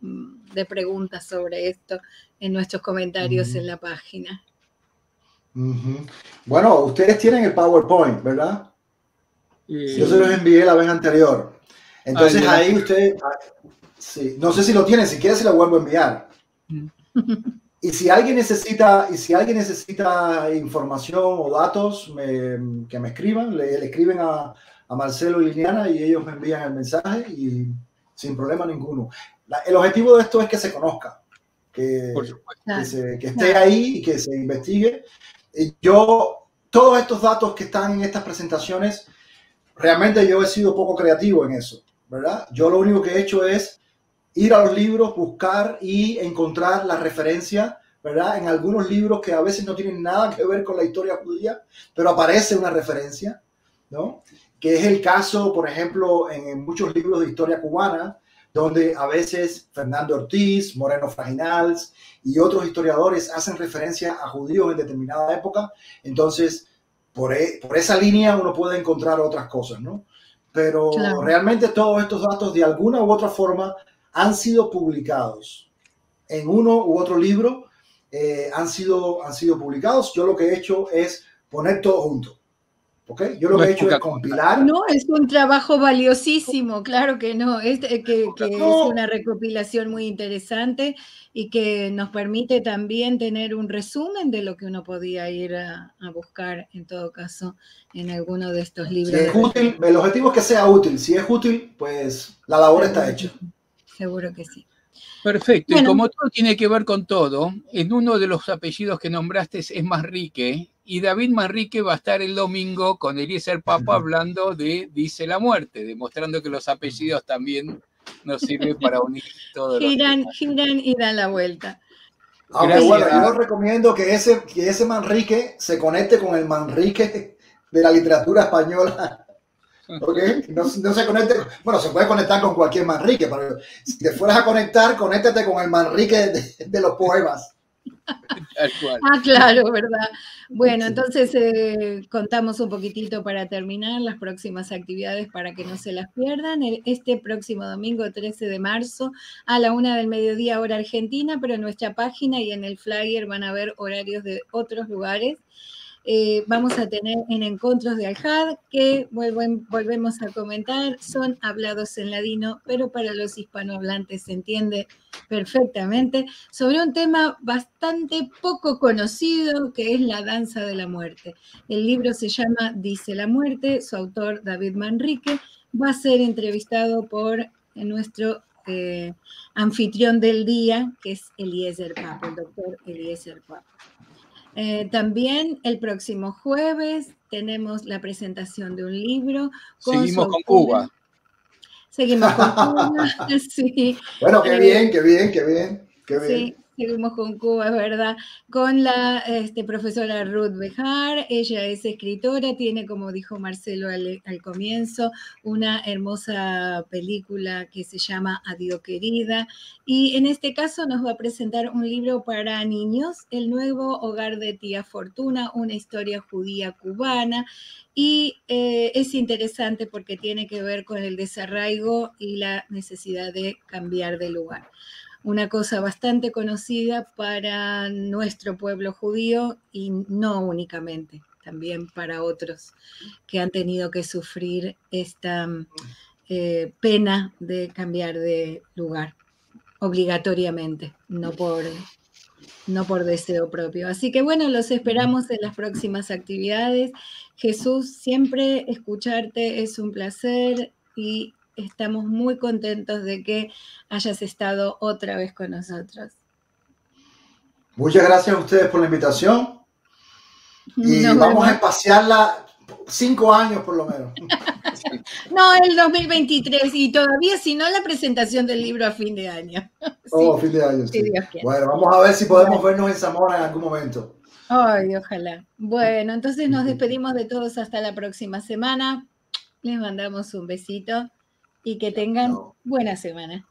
de preguntas sobre esto en nuestros comentarios en la página. Bueno, ustedes tienen el PowerPoint, ¿verdad? Yo se los envié la vez anterior. Entonces ahí ustedes, sí, no sé si lo tienen, si quieren se lo vuelvo a enviar. Y si alguien necesita información o datos, que me escriban, le escriben a Marcelo y Liliana y ellos me envían el mensaje y sin problema ninguno. El objetivo de esto es que se conozca, que esté ahí y que se investigue. Todos estos datos que están en estas presentaciones, realmente yo he sido poco creativo en eso, ¿verdad? Yo lo único que he hecho es ir a los libros, buscar y encontrar la referencia, ¿verdad? En algunos libros que a veces no tienen nada que ver con la historia judía, pero aparece una referencia, ¿no? Que es el caso, por ejemplo, en muchos libros de historia cubana, donde a veces Fernando Ortiz, Moreno Frajinals y otros historiadores hacen referencia a judíos en determinada época. Entonces, por esa línea uno puede encontrar otras cosas, ¿no? Pero realmente todos estos datos de alguna u otra forma han sido publicados en uno u otro libro, han sido publicados. Yo lo que he hecho es poner todo junto, ¿Okay? Yo lo que he hecho es compilar. No, es un trabajo valiosísimo, claro que no, que es una recopilación muy interesante y que nos permite también tener un resumen de lo que uno podía ir a buscar, en todo caso, en alguno de estos libros. Si es útil, el objetivo es que sea útil. Si es útil, pues la labor está hecha. Seguro que sí. Perfecto, bueno. Y como todo tiene que ver con todo, en uno de los apellidos que nombraste es Manrique, y David Manrique va a estar el domingo con Eliezer Papa hablando de Dice la Muerte, demostrando que los apellidos también nos sirven para unir todo. Giran y dan la vuelta. Aunque bueno, yo recomiendo que ese Manrique se conecte con el Manrique de la literatura española. ¿Okay? No se conecte, bueno, se puede conectar con cualquier Manrique, pero si te fueras a conectar, conéctate con el Manrique de los poemas. Claro, ¿verdad? Bueno, entonces contamos un poquitito para terminar las próximas actividades para que no se las pierdan. Este próximo domingo 13 de marzo a la 1 del mediodía hora argentina, pero en nuestra página y en el flyer van a ver horarios de otros lugares. Vamos a tener en Encontros de Al-Had, que volvemos a comentar, son hablados en ladino, pero para los hispanohablantes se entiende perfectamente, sobre un tema bastante poco conocido, que es la danza de la muerte. El libro se llama Dice la muerte, su autor David Manrique va a ser entrevistado por nuestro anfitrión del día, que es Eliezer Papa, el doctor Eliezer Papa. También el próximo jueves tenemos la presentación de un libro. Seguimos con Cuba. Seguimos con Cuba, sí. Bueno, qué bien, qué bien, qué bien, qué bien. Sí, seguimos con Cuba, es verdad. Con la profesora Ruth Bejar, ella es escritora, tiene, como dijo Marcelo al comienzo, una hermosa película que se llama Adiós querida, y en este caso nos va a presentar un libro para niños, El nuevo hogar de tía Fortuna, una historia judía cubana, y es interesante porque tiene que ver con el desarraigo y la necesidad de cambiar de lugar. Una cosa bastante conocida para nuestro pueblo judío y no únicamente, también para otros que han tenido que sufrir esta pena de cambiar de lugar, obligatoriamente, no por deseo propio. Así que bueno, los esperamos en las próximas actividades. Jesús, siempre escucharte es un placer y estamos muy contentos de que hayas estado otra vez con nosotros. Muchas gracias a ustedes por la invitación. Y vamos a espaciarla 5 años por lo menos. No, el 2023. Y todavía, si no, la presentación del libro a fin de año. Oh, sí, fin de año, sí. Bueno, vamos a ver si podemos vernos en Zamora en algún momento. Ay, ojalá. Bueno, entonces nos despedimos de todos hasta la próxima semana. Les mandamos un besito y que tengan buena semana.